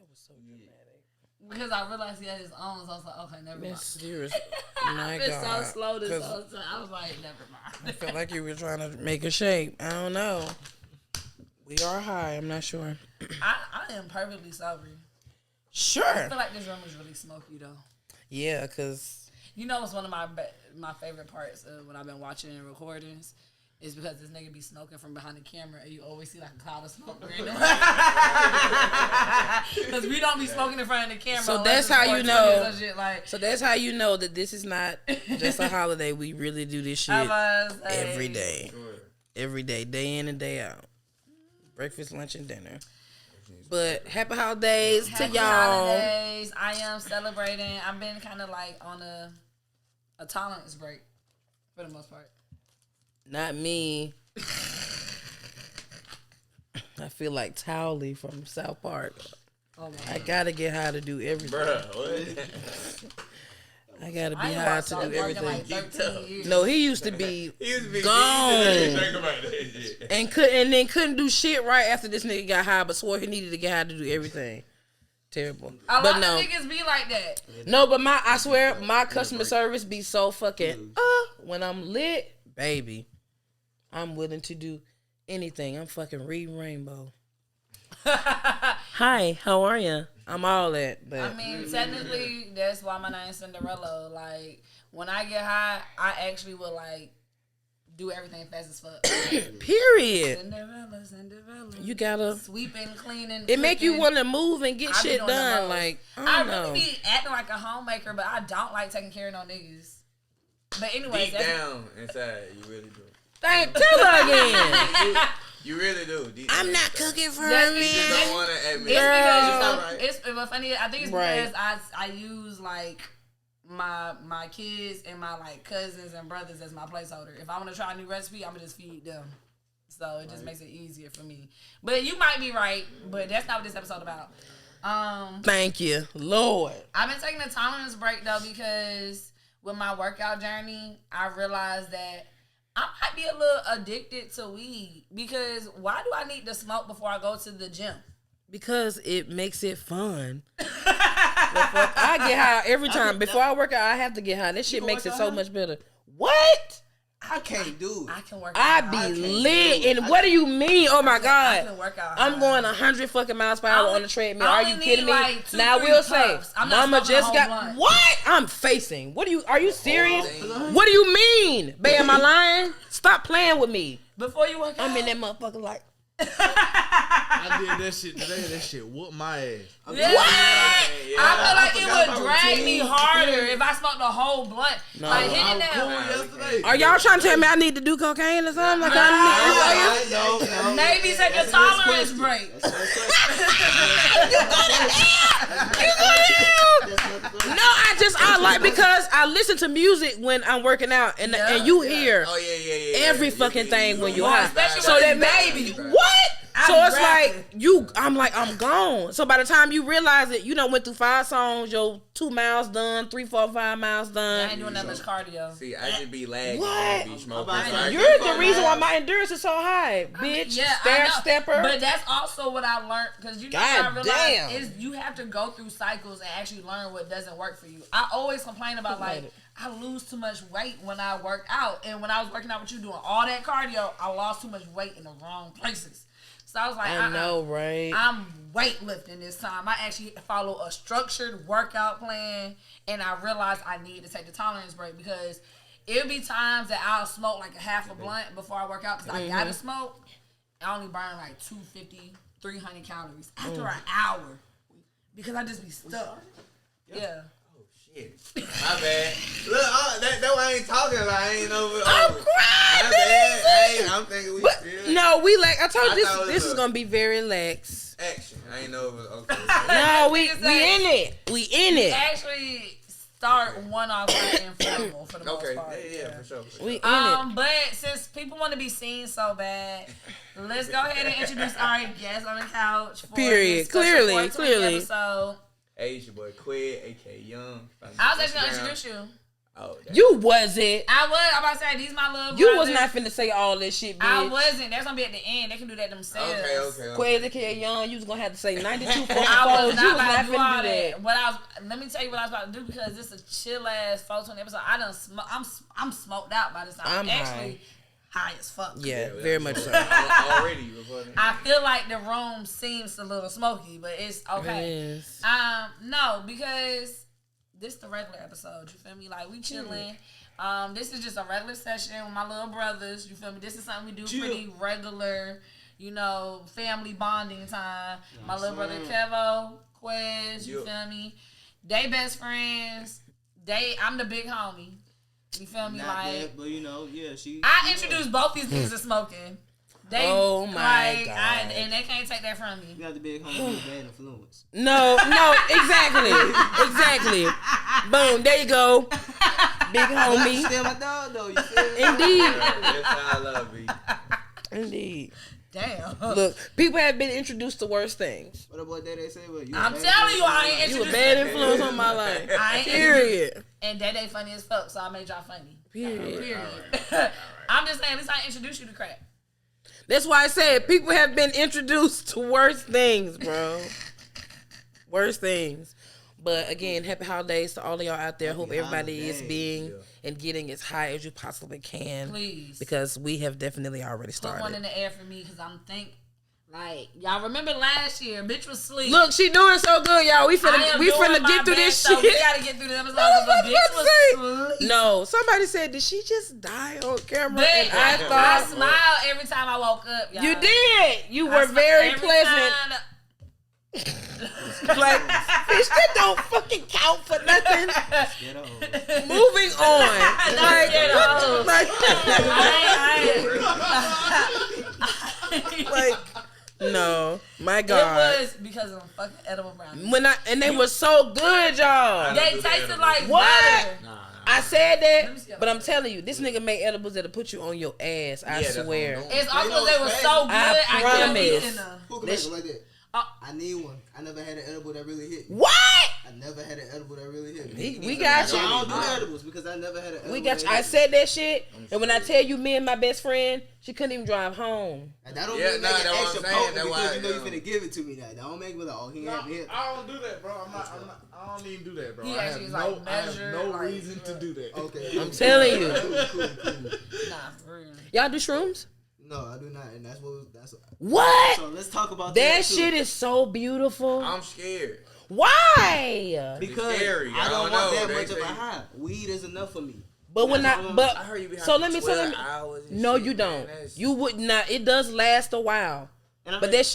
was so dramatic. Because I realized he had his own, so I was like, okay, never mind. That's serious. My I've been God. so slow this whole time. I was like, never mind. I felt like you were trying to make a shape. I don't know. We are high. I'm not sure. I am perfectly sober. Sure. I feel like this room is really smoky, though. Yeah, because... You know what's one of my favorite parts of when I've been watching and recordings? Is because this nigga be smoking from behind the camera and you always see like a cloud of smoke. Because we don't be smoking in front of the camera. So that's how you know. Like, so that's how you know that this is not just a holiday. We really do this shit every day. Every day, day in and day out. Breakfast, lunch, and dinner. But happy holidays to y'all. Holidays. I am celebrating. I've been kind of like on a tolerance break for the most part. Not me. I feel like Towley from South Park. Oh I gotta get high to do everything. Bruh, what? I gotta be high to do everything. Like 13 years. No, he used to be gone and couldn't do shit right after this nigga got high, but swore he needed to get high to do everything. Terrible. A lot but of no, niggas be like that. No, but I swear my customer service be so fucking when I'm lit, baby. I'm willing to do anything. I'm fucking Reed Rainbow. Hi, how are you? I'm all that. But I mean, technically, that's why my name's Cinderella. Like, when I get high, I actually will, like, do everything fast as fuck. Period. Cinderella. You gotta sweeping, cleaning. It make you want to move and get shit done. Like, I don't really know. be acting like a homemaker, but I don't like taking care of no niggas. But anyway, deep down inside, you really do. Tell her again. You really do. I'm not cooking for That's her, You just man. don't want to admit. It's because Right. it's funny. I think it's Right. because I use like my kids and my like cousins and brothers as my placeholder. If I want to try a new recipe, I'm gonna just feed them. So it just makes it easier for me. But you might be right, but that's not what this episode about. Thank you, Lord. I've been taking a tolerance break though because with my workout journey, I realized that I might be a little addicted to weed because why do I need to smoke before I go to the gym? Because it makes it fun. I get high every time. Before I work out, I have to get high. This shit makes it so much better. What? I can't do it. I can work I out. be lit. And what do you mean? Oh my I God. can work out. I'm going 100 fucking miles per hour on the treadmill. Are you kidding me? Like Now I will say, puffs. I'm not Mama smoking a just whole got blunt. what? I'm facing. Are you serious? What do you mean? Babe, am I lying? Stop playing with me. Before you work out. I'm in that motherfucker like. I did that shit today. That shit whooped my ass. Yeah. What? I feel like it would drag me harder if I smoked the whole blunt. No. Like hitting I was cool that. yesterday. Are y'all trying to tell me I need to do cocaine or something? Like No. Maybe take a tolerance break. No, I like because I listen to music when I'm working out and you hear Oh yeah. every fucking thing when you're high. Especially So when that it's baby. What? So I'm it's rapping. I'm gone. So by the time you realize it, you done went through 5 songs, your 2 miles done, 3, 4, 5 miles I done. ain't doing that much cardio. See, I just be lagging. What? I be smoking. You're the reason why my endurance is so high, bitch. Yeah, I know. Stepper. But that's also what I learned because you know God what I realized damn. is you have to go through cycles and actually learn what doesn't work for you. I always complain about like I lose too much weight when I work out, and when I was working out with you doing all that cardio, I lost too much weight in the wrong places. So I was like, I know, right? I'm weightlifting this time. I actually follow a structured workout plan, and I realized I need to take the tolerance break because it'll be times that I'll smoke like a half a blunt before I work out because I gotta smoke. I only burn like 250, 300 calories after an hour because I just be stuck. Yeah. Shit. My bad. Look, that why I ain't talking like I ain't over. I'm My crying. bad. I'm thinking we still. No, we like. I told I you thought it was this is a- gonna be very lax. Action. I ain't over. Okay. No, we in it. We in it. Actually start one off like informal for the most Okay. part. Yeah, for sure. We in it. But since people want to be seen so bad, let's go ahead and introduce our guest on the couch. For Period. this special Clearly. 420 episode. Hey, it's your boy Quid, aka Young. I was actually gonna introduce you. Oh, you wasn't. I was. I'm about to say these my little. You brothers. was not finna say all this shit, bitch. I wasn't. That's gonna be at the end. They can do that themselves. Okay. Quez Kid Young, you was gonna have to say 92 I was You was not not about to do all finna do that. that. What I was. Let me tell you what I was about to do because this is a chill ass 420 episode. I done. I'm smoked out by this time. I'm actually high as fuck. Yeah, very much so. Already recording. I feel like the room seems a little smoky, but it's okay. Yes. No, because this is the regular episode. You feel me? Like we chilling. This is just a regular session with my little brothers. You feel me? This is something we do pretty regular. You know, family bonding time. My little brother Kevo, Quez. You feel me? They best friends. I'm the big homie. You feel me? Not like, that, but you know, yeah, she. I introduced both these niggas to smoking. They, Oh, my God. and they can't take that from me. You got the big homie with bad influence. No, exactly. Boom, there you go. Big homie. Still my dog though, you feel me? Indeed. That's how I love you. Indeed. Damn. Look, people have been introduced to worse things. What about that they say? Well, you I'm telling you, I ain't You a introduced. bad influence on my life. I ain't Period. And they funny as fuck, so I made y'all funny. Period. Period. I'm just saying, at least I introduced you to crack. That's why I said people have been introduced to worse things, bro. Worse things. But again, happy holidays to all of y'all out there. Hope everybody is being and getting as high as you possibly can. Please. Because we have definitely already Put one in started. the air for me, because I'm like, y'all remember last year, bitch was asleep. Look, she doing so good, y'all. We finna get through this shit. So we gotta get through the episode, I because was the bitch about to was asleep. No, somebody said, did she just die on camera? But And I I thought smiled every time I woke up, y'all. you did. You I were smiled very every pleasant. time. Like, bitch, that don't fucking count for nothing. Get on. Moving on. Like, scared of like, I like, no, my It God. was because of them fucking edible brownies. And they were so good, y'all. They tasted like What? butter. I said Let me see that, but I'm telling you, this nigga made edibles that'll put you on your ass. I that's swear. what I'm doing. It's also because they were so good. I kept promise. eating them. Who can This- make it like that? Uh, I need one. I never had an edible that really hit me. What? I never had an edible that really hit me. We got So I don't you. do edibles because I never had an edible. We got you. that I hit said that shit, and when I tell you, me and my best friend, she couldn't even drive home. me. And that don't Yeah, mean nah, make it that's what extra I'm saying. potent That's because why, you know you yeah. finna give it to me now. That don't make me like, oh, he had me hit. I don't do that, bro. I don't even do that, bro. He I have actually is, no, like, I have measured, no like, reason to do that. Okay. I'm telling you. Cool. nah, for real. Y'all do shrooms? No, I do not, and that's what. What? So let's talk about That too. shit is so beautiful. I'm scared. Why? Because scary. I I don't don't want know. that They much of a say- high. Weed is enough for me. But when That's I, what but I heard you be so let me, 12 hours and no, shit, you don't. man. That's- You would not. It does last a while. And I'm But like,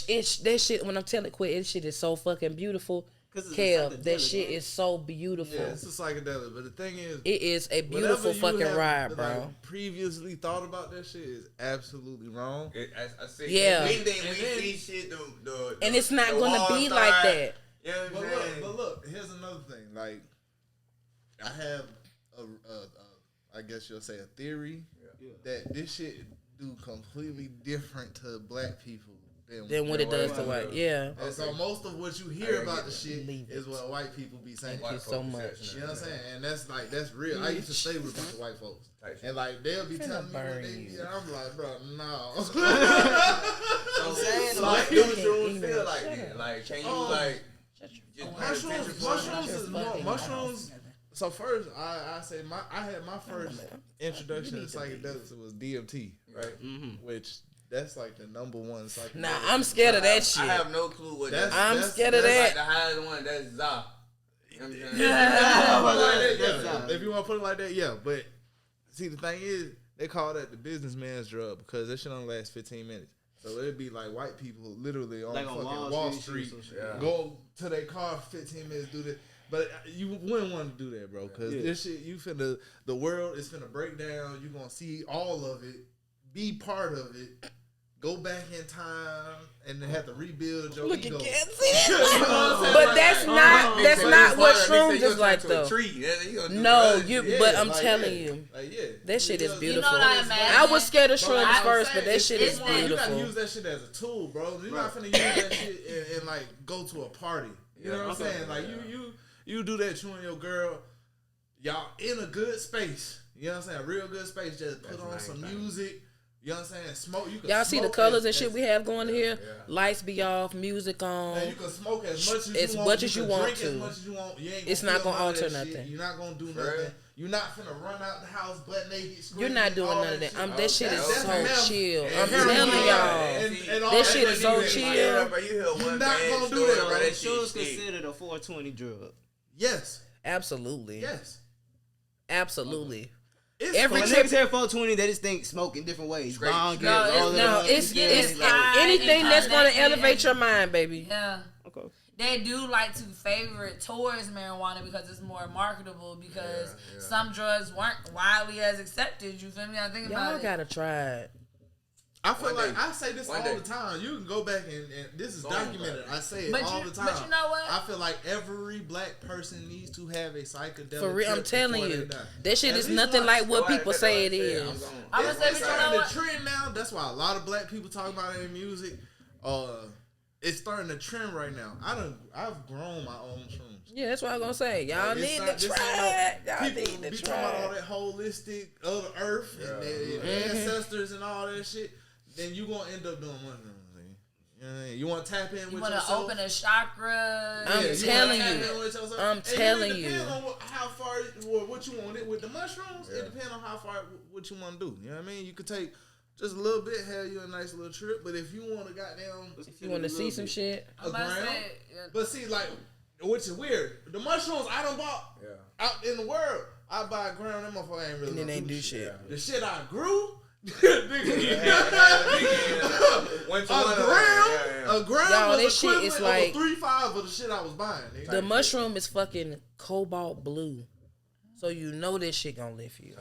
that shit, when I'm telling quit, that shit is so fucking beautiful. 'Cause it's a Kev, that psychedelic, shit right? is so beautiful. Yeah, it's a psychedelic, but the thing is, It is a whatever beautiful you fucking have, ride, like, bro. previously thought about that shit is absolutely wrong. I see. Yeah. We think And we then- see shit. And it's not the gonna wall be like side. that. You know what I'm saying? But look, here's another thing. Like, I have I guess you'll say a theory that this shit do completely different to black people Than what it does to white. Yeah. And so most of what you hear I about get the that. shit Leave is it. what white people be saying. Thank you so much. You know what I'm saying? And that's real. I used to stay with a bunch of white folks. And like they'll be telling me what burn they you. be, and I'm like, bro, no. I'm saying, So like, what do fucking shrooms ignorant. feel like? Shut then? up. Like, can you like just mushrooms is more, fucking mushrooms. So first, I say I had my first introduction to psychedelics was DMT, right? Mm-hmm. Which that's like the number one psychedelic. Nah, I'm scared of that shit. I have no clue what That's- that is. I'm scared of That's like that. the highest one. That's Za. You know what I'm saying? Yeah. If you want to put it like that, yeah. But see, the thing is, they call that the businessman's drug because that shit only lasts 15 minutes. So it'd be like white people literally on Like on fucking Wall Wall Street Street, or some shit. go to their car 15 minutes, do this. But you wouldn't want to do that, bro, because this shit, the world is finna break down. You're gonna see all of it, be part of it, go back in time, and then have to rebuild your Look ego. at But that's not what shrooms is like though. No, but I'm telling you, that shit is beautiful. You know what I imagine? I was scared of But like shrooms I'm first, saying, but that it's- shit it's is more- You gotta beautiful. use that shit as a tool, bro. You're not finna use that shit and like go to a party. You know what I'm saying? Like you do that, you and your girl. y'all in a good space. You know what I'm saying? Real good space. Just put on some music. You know what I'm saying? Smoke. You can Y'all see the smoke colors and shit we have going here? Yeah. Lights be off, music on. Man, you can smoke as much as As you want. much as you want drink to. as much as you want. You ain't It's gonna not feel gonna none of alter that shit. nothing. You're not gonna do For nothing. real? You're not finna run out the house butt naked. You're screaming, not doing all none of that. shit. That shit is That's so meth. chill. And I'm heroin. telling y'all. And all That shit is so shit. chill. Yeah, bro, you hear one You're not bad gonna do story, that, bro. bro. That Shrooms shit stick. considered a 420 drug. Yes. Absolutely. Yes. Absolutely. It's Every When trip. niggas hear 420, they just think smoking different ways. Straight Bong, shit. No, all it's- of No, that. it's Yeah, it's it's high anything and that's gonna connected elevate your and- mind, baby. Yeah. Okay. They do like to favor it towards marijuana because it's more marketable because Yeah. some drugs weren't widely as accepted. You feel me? I think about Y'all it. gotta try it. I feel One like day. I say this One all day. the time. You can go back and this is Boom, documented. bro. I say it But all you- the time. but you know what? I feel like every black person needs to have a psychedelic. For real, I'm trip telling before you, they die. that shit At is least nothing once. like what Why? people That's say what it I said. is. I'm going. I'm gonna It's say, but you know starting what? to trend now. That's why a lot of black people talk about it in music. It's starting to trend right now. I've grown my own shrooms. Yeah, that's what I'm gonna say. Y'all Like, need it's to not- try it. Y'all People need to be talking about all try it. that holistic of the earth and their ancestors and all that shit. Then you gonna end up doing mushrooms. You know what I mean? You want to tap in You with want to yourself? open a chakra. I'm you telling wanna you. tap in with yourself? I'm And telling it you. depends on how far or what you want it with the mushrooms. Yeah. It depends on how far what you want to do. You know what I mean? You could take just a little bit, have you a nice little trip. But if you want to goddamn, If you want to see some shit, I'm about to gram? say, yeah. But see, like, which is weird. The mushrooms I done bought Yeah. out in the world, I buy a gram. That motherfucker ain't really. and then gonna they do shit. The shit I grew, One to a one, gram, a gram Y'all, was this shit equivalent is of like- a 3.5 of the shit I was buying. Nigga. The mushroom is fucking cobalt blue, so you know this shit gonna lift you.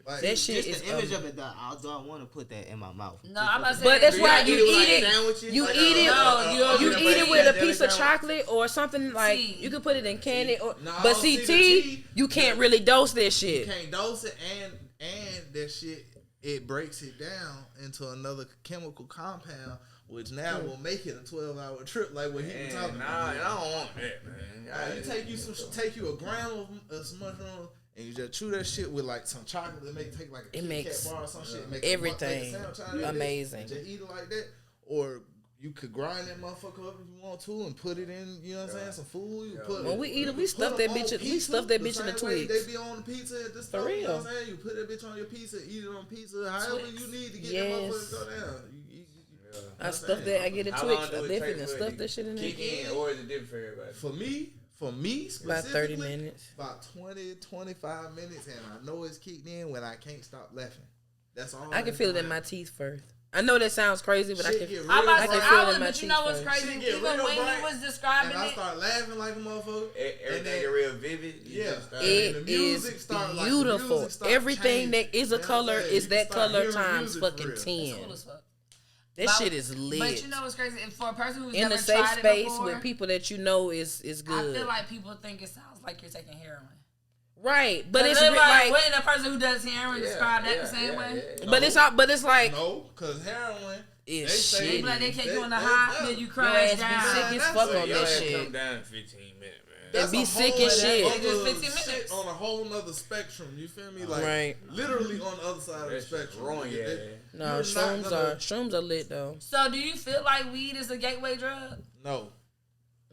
Like, That shit Just is. the image of it, though, I don't want to put that in my mouth. No, I'm about to say. But that's Do why y'all you do eat like it. sandwiches? You Like eat it. No, You eat it with a piece of sandwich? chocolate or something like. Tea. You can put it in candy. Or, No, but see, see, the tea, tea- you can't really dose this you shit. can't dose it, and that shit, it breaks it down into another chemical compound, which now will make it a 12-hour trip, like what he was talking Nah, about. I don't want that, man. You take you a gram of some mushrooms and you just chew that shit with like some chocolate that take like a It Kit makes Kat bar or some shit. Make everything make a sandwich out of that amazing. bitch, Just eat it like that, or you could grind that motherfucker up if you want to and put it in. You know what I'm saying? Some food. You put When we eat it, we you stuff put that them bitch. on We pizza stuff that bitch in the same way Twix. They be on the pizza at the For store. You know real. what I'm saying? You put that bitch on your pizza, eat it on pizza. However Twix. you need to get Yes. that motherfucker to go down. I stuff that. I get a How Twix. long I do it lift take it and for stuff to that shit in kick in, there. or is it different for everybody? For me, About 30 specifically, minutes. About 20, 25 minutes, and I know it's kicked in when I can't stop laughing. That's all. I can feel it in my teeth first. I know that sounds crazy, but I Shit can. get I'm about I to can say, feel I it was, in my but you know what's teeth crazy? Shit get Even real when bright, he was describing and I it, start laughing like a motherfucker. Everything then- get real vivid. You Yeah, just start- It and the music is start, like, the beautiful. music start Everything changing. that is a You know what I'm color saying? is You can that start color hearing times music for fucking real. it's 10. cool as fuck. That But- shit is lit. But you know what's crazy? And for a person who's In never a safe tried it space before, with people that you know is I good. feel like people think it sounds like you're taking heroin. Right, but it's like, like, wouldn't a person who does heroin describe that the same way? but it's all, but it's like, No, because heroin. it's they say- They be like they can't They- go in the they- high, they- then you your crash ass be down. sick as That's fuck what on Your that ass shit. come down in 15 minutes, man. That be a sick whole as shit. other Just 15 shit minutes. on a whole nother spectrum. You feel me? Like Right. literally on the other side of the That shit's spectrum. wrong, yeah. No, You're not shrooms gonna- are lit though. So do you feel like weed is a gateway drug? No.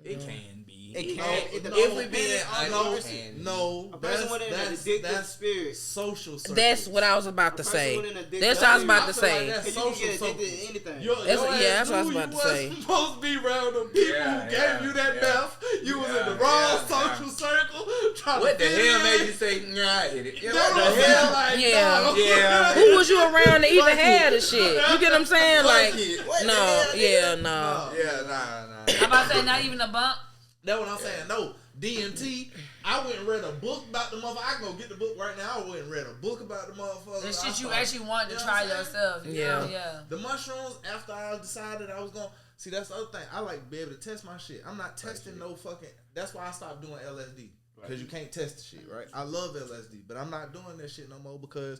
It can be. It No, can. It no, depends if we being on the honest, person. No. A person with an addictive that's spirit. social circles. That's what I was about to person say. with an addictive That's what I was about to feel like say. that's Cause you can social get addicted circles. to anything. That's what I was about to say. You wasn't supposed to be around the people Yeah, who gave yeah, you that yeah. meth. You was in the Yeah, wrong yeah, social circle. Trying What to the fit hell in. made you say, nah, I hit it? Yeah, That's what what the I'm hell? saying, like, Yeah. no. Yeah. Who was you around to even Fuck have it. the shit? You get what I'm saying? Like, Fuck it. What the no, hell, yeah, nigga? no. Yeah, nah. I'm about to say not even a bump. That's what I'm saying. No, DMT. I went and read a book about the motherfucker. I can go get the book right now. I went and read a book about the motherfucker. The I shit you started- actually want to You know try what I'm saying? yourself. Yeah. Yeah. The mushrooms, after I decided I was going to, see, that's the other thing. I like to be able to test my shit. I'm not testing no fucking, that's why I stopped doing LSD. Because you can't test the shit, right? I love LSD, but I'm not doing that shit no more because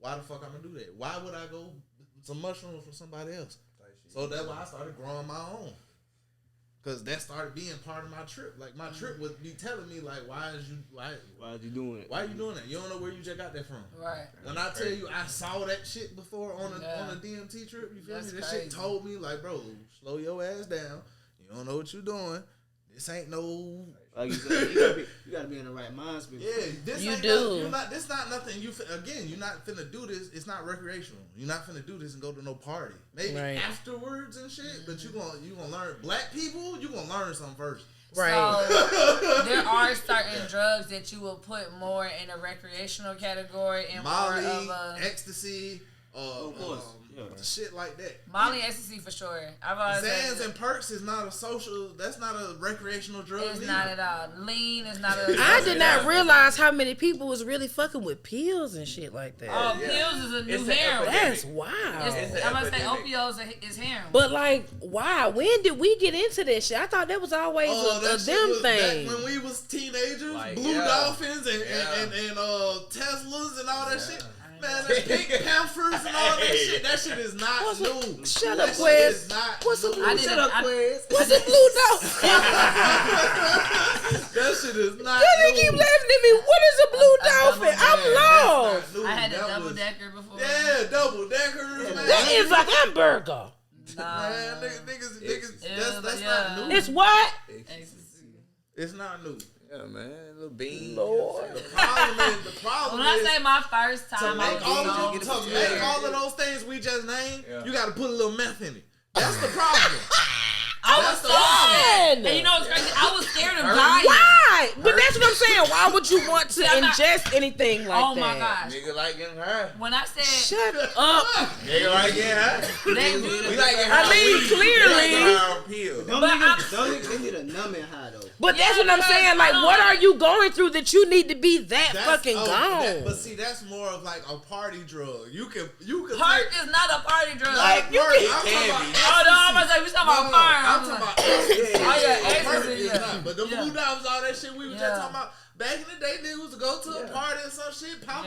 why the fuck I'm going to do that? Why would I go some mushrooms from somebody else? So that's why I started growing my own. Cause that started being part of my trip. Like my trip would be telling me like, why are you doing it? Why are you doing that? You don't know where you just got that from. Right. When I tell you I saw that shit before on a DMT trip, you feel me? That shit told me like, bro, slow your ass down. You don't know what you doing. This ain't no. Like you said, you gotta be in the right mind space. Yeah, this you ain't do. This not nothing. You're not finna do this. It's not recreational. You're not finna do this and go to no party. Maybe afterwards and shit. But you gonna learn. Black people, you gonna learn something first. Right. So there are certain drugs that you will put more in a recreational category and Molly, more of a ecstasy, of course. Shit like that. Molly, ecstasy for sure. I've always Xans and Perks is not a social. That's not a recreational drug. It's not at all. Lean is not a. I did not realize how many people was really fucking with pills and shit like that. Oh, pills is a new heroin. That's wild. I'm gonna say opioids is heroin. But like, why? When did we get into that shit? I thought that was always a them thing. Back when we was teenagers, like, Blue Dolphins and Teslas and all that shit. Man, the Pink Panthers and all that shit. That shit is not new. Shut up, Quiz. What's a blue? Shut up, Quiz. What's a blue dolphin? That shit is not They new. keep laughing at me. What is a blue dolphin? I'm lost. I had a double decker before. Yeah, double deckers, man. That is a hamburger. Man, niggas, that's not new. It's what? It's not new. Yeah, man, little bean. Lord. The problem When I is say my first to time, make all of those things we just named, you got to put a little meth in it. That's the problem. I was so Fun. and you know what's crazy? I was scared of dying. Why? But that's what I'm saying. Why would you want to ingest anything like that? Oh my gosh. Nigga like getting high. When I said Shut up. Nigga like getting high. they We like getting high. I mean, clearly. Pills. Don't niggas, they need a numbing high though. But that's what I'm saying. Like, what are you going through that you need to be that fucking gone? But see, that's more of like a party drug. You can. Perk is not a party drug. Like, you can. Oh no, I'm gonna say we talking about Perk. I'm talking about. Oh yeah, Perk ecstasy. is not. But the Blue Dolls, all that shit we were just Yeah. talking about. Back in the day, niggas would go to a party or some shit, pop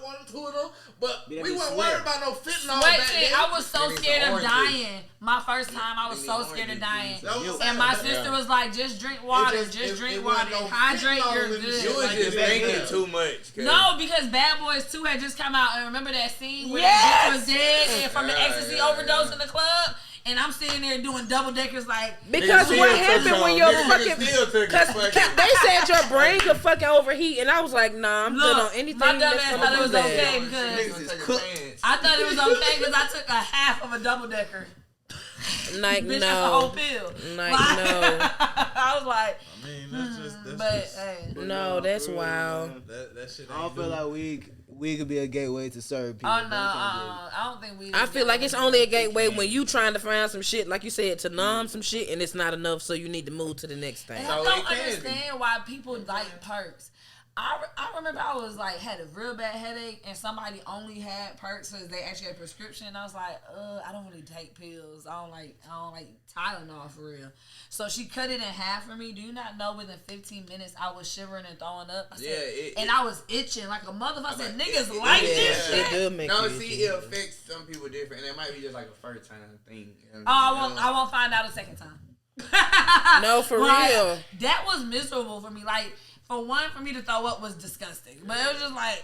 one or two of them, but we weren't worried about no fentanyl back then. I was so scared of dying. My first time, I was so scared of dying. And my sister was like, just drink water, just drink water. Hydrate, you're good. You was just drinking too much. No, because Bad Boys 2 had just come out. And remember that scene where the bitch was dead and from the ecstasy overdose in the club? And I'm sitting there doing double deckers like. Because what happened when your fucking. Because they said your brain could fucking overheat. And I was like, nah, I'm good on anything. My dumb that's ass gonna thought it do was that. okay because. I thought it was okay because I took a half of a double decker. Like, Bitch, no. that's a whole pill. Like, no. I was like. I mean, that's just. But, hey. No, that's wild. That shit ain't I don't feel like we could be a gateway to certain people. Oh no, I don't think we. I feel like it's only a gateway when you trying to find some shit, like you said, to numb some shit, and it's not enough, so you need to move to the next thing. And I don't understand why people like Perks. I remember I was like had a real bad headache and somebody only had Perks because they actually had a prescription. And I was like, I don't really take pills. I don't like Tylenol for real. So she cut it in half for me. Do you not know within 15 minutes I was shivering and throwing up? I said, I was itching like a motherfucker. I said, niggas like this shit. It does make no, you see, it affects some people different, and it might be just like a first time thing. I won't find out a second time. No, for real. That was miserable for me. Like. For one, for me to throw up was disgusting. But it was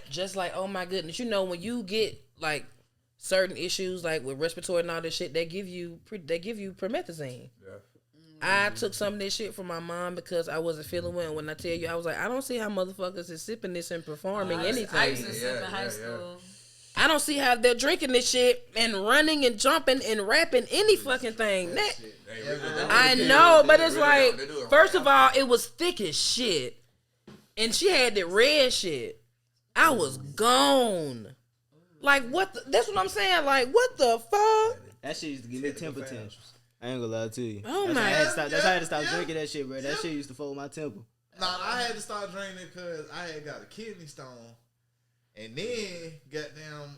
just like... oh my goodness. You know, when you get, like, certain issues, like with respiratory and all this shit, they give you promethazine. Yeah. I took some of this shit from my mom because I wasn't feeling well. When I tell you, I was like, I don't see how motherfuckers is sipping this and performing anything. I used to sip in high school. I don't see how they're drinking this shit and running and jumping and rapping any fucking thing. I know, but it's like, first of all, it was thick as shit. And she had that red shit. I was gone. Like, what? That's what I'm saying. Like, what the fuck? That shit used to give me temper tantrums. I ain't gonna lie to you. Oh my! That's why I had to stop drinking that shit, bro. That shit used to fold my temper. Nah, I had to start drinking it because I had got a kidney stone, and then goddamn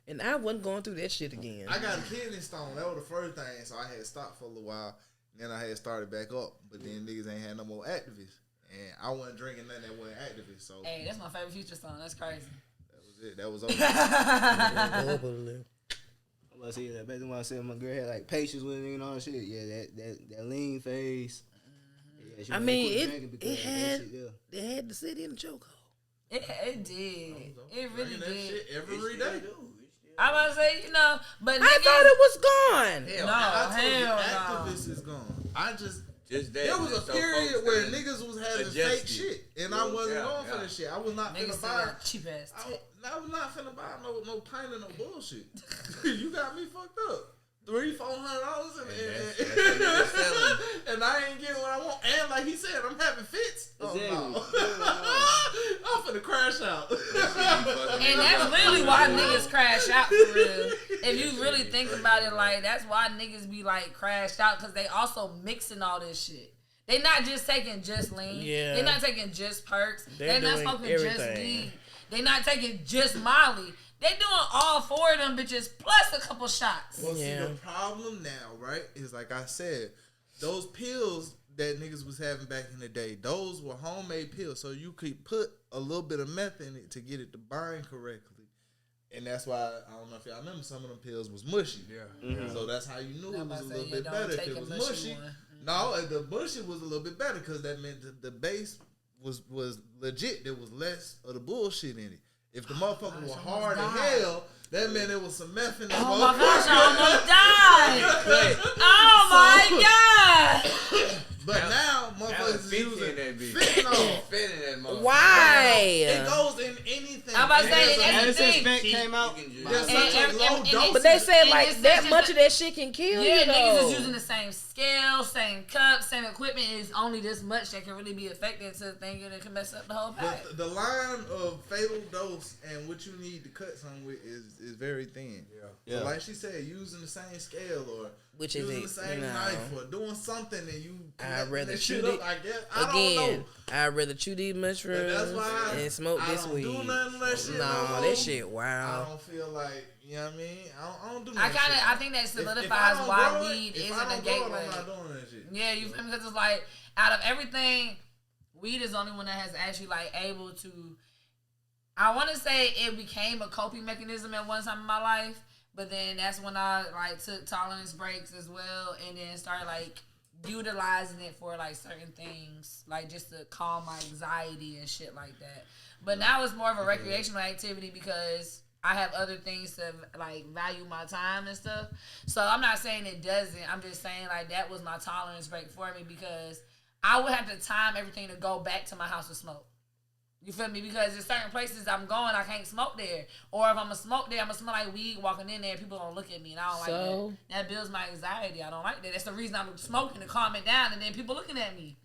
And I wasn't going through that shit again. I got a kidney stone. That was the first thing, so I had stopped for a little while. Then I had started back up, but then niggas ain't had no more activists. And I wasn't drinking nothing that wasn't activist, so... Hey, that's my favorite Future song. That's crazy. That was it. That was over. I see that. Basically, when I said my girl had like patience with me and all that shit. Yeah, that lean phase. Yeah, she I wanted mean, to quit drinking because of that shit, yeah. it had the city in the chokehold. It did. It really that did. shit every day. I'm about to say, but I thought it was gone. Hell, No, hell, hell no. activist is gone. I just Just that. there was a so period folks where can niggas was having adjust fake it. shit, and I wasn't going for yeah. that shit. I was not Niggas finna still buy. got cheap ass. I was not finna buy no pint of no bullshit. You got me fucked up. $300-$400 and I ain't getting what I want. And like he said, I'm having fits. Exactly. Oh, no. I'm finna crash out. And that's literally why niggas crash out for real. If you really think about it, like that's why niggas be like crashed out because they also mixing all this shit. They not just taking just lean. Yeah. They not taking just perks. They're They not doing smoking just everything. weed. They not taking just Molly. They doing all 4 of them bitches plus a couple shots. Well, see, Yeah. the problem now, right, is like I said, those pills that niggas was having back in the day, those were homemade pills. So you could put a little bit of meth in it to get it to bind correctly. And that's why, I don't know if y'all remember, some of them pills was mushy. Yeah. Mm-hmm. So that's how you knew I'm it was about a to little say, bit don't better if take it a was mushy mushy. one. No, the mushy was a little bit better because that meant the base was legit. There was less of the bullshit in it. If the motherfucker was hard as hell, that meant there was some meth in that Oh my gosh, motherfucker. I almost died. Oh my god. But now, Now motherfuckers it's is 50 using in that bitch. fentanyl. Fit in that motherfucker. Why? It goes in anything. I'm about to say, There's and a- that's Ever the since thing. Fent came out, There's And- such a and- low and- dose. But they say And like it's that such much a- of that shit can kill Yeah, you. niggas though. is using the same scale, same cup, same equipment. Is only this much that can really be affected to thinking it can mess up the whole pack. But the line of fatal dose and what you need to cut something with is very thin. Yeah. So like she said, using the same scale or Which is using it, the same you know. knife or doing something and you I'd rather that shoot shit it up, I guess. I don't Again, know. I'd rather chew these mushrooms That's why and smoke I this don't weed. do none of that shit no No, more. that shit I wow. don't feel like, you know what I mean? I don't do I that kind of, shit. I think that If I solidifies don't why grow it, weed if isn't I a don't grow it, gateway. I'm not doing that shit. Yeah, you feel me? Because it's like out of everything, weed is the only one that has actually like able to. I want to say it became a coping mechanism at one time in my life, but then that's when I like took tolerance breaks as well, and then started like utilizing it for like certain things, like just to calm my anxiety and shit like that. But now it's more of a recreational activity because I have other things to like value my time and stuff. So I'm not saying it doesn't. I'm just saying like that was my tolerance break for me because I would have to time everything to go back to my house to smoke. You feel me? Because there's certain places I'm going, I can't smoke there. Or if I'm gonna smoke there, I'm gonna smell like weed walking in there. People gonna look at me, and I don't like So? that. That builds my anxiety. I don't like that. That's the reason I'm smoking to calm it down, and then people looking at me.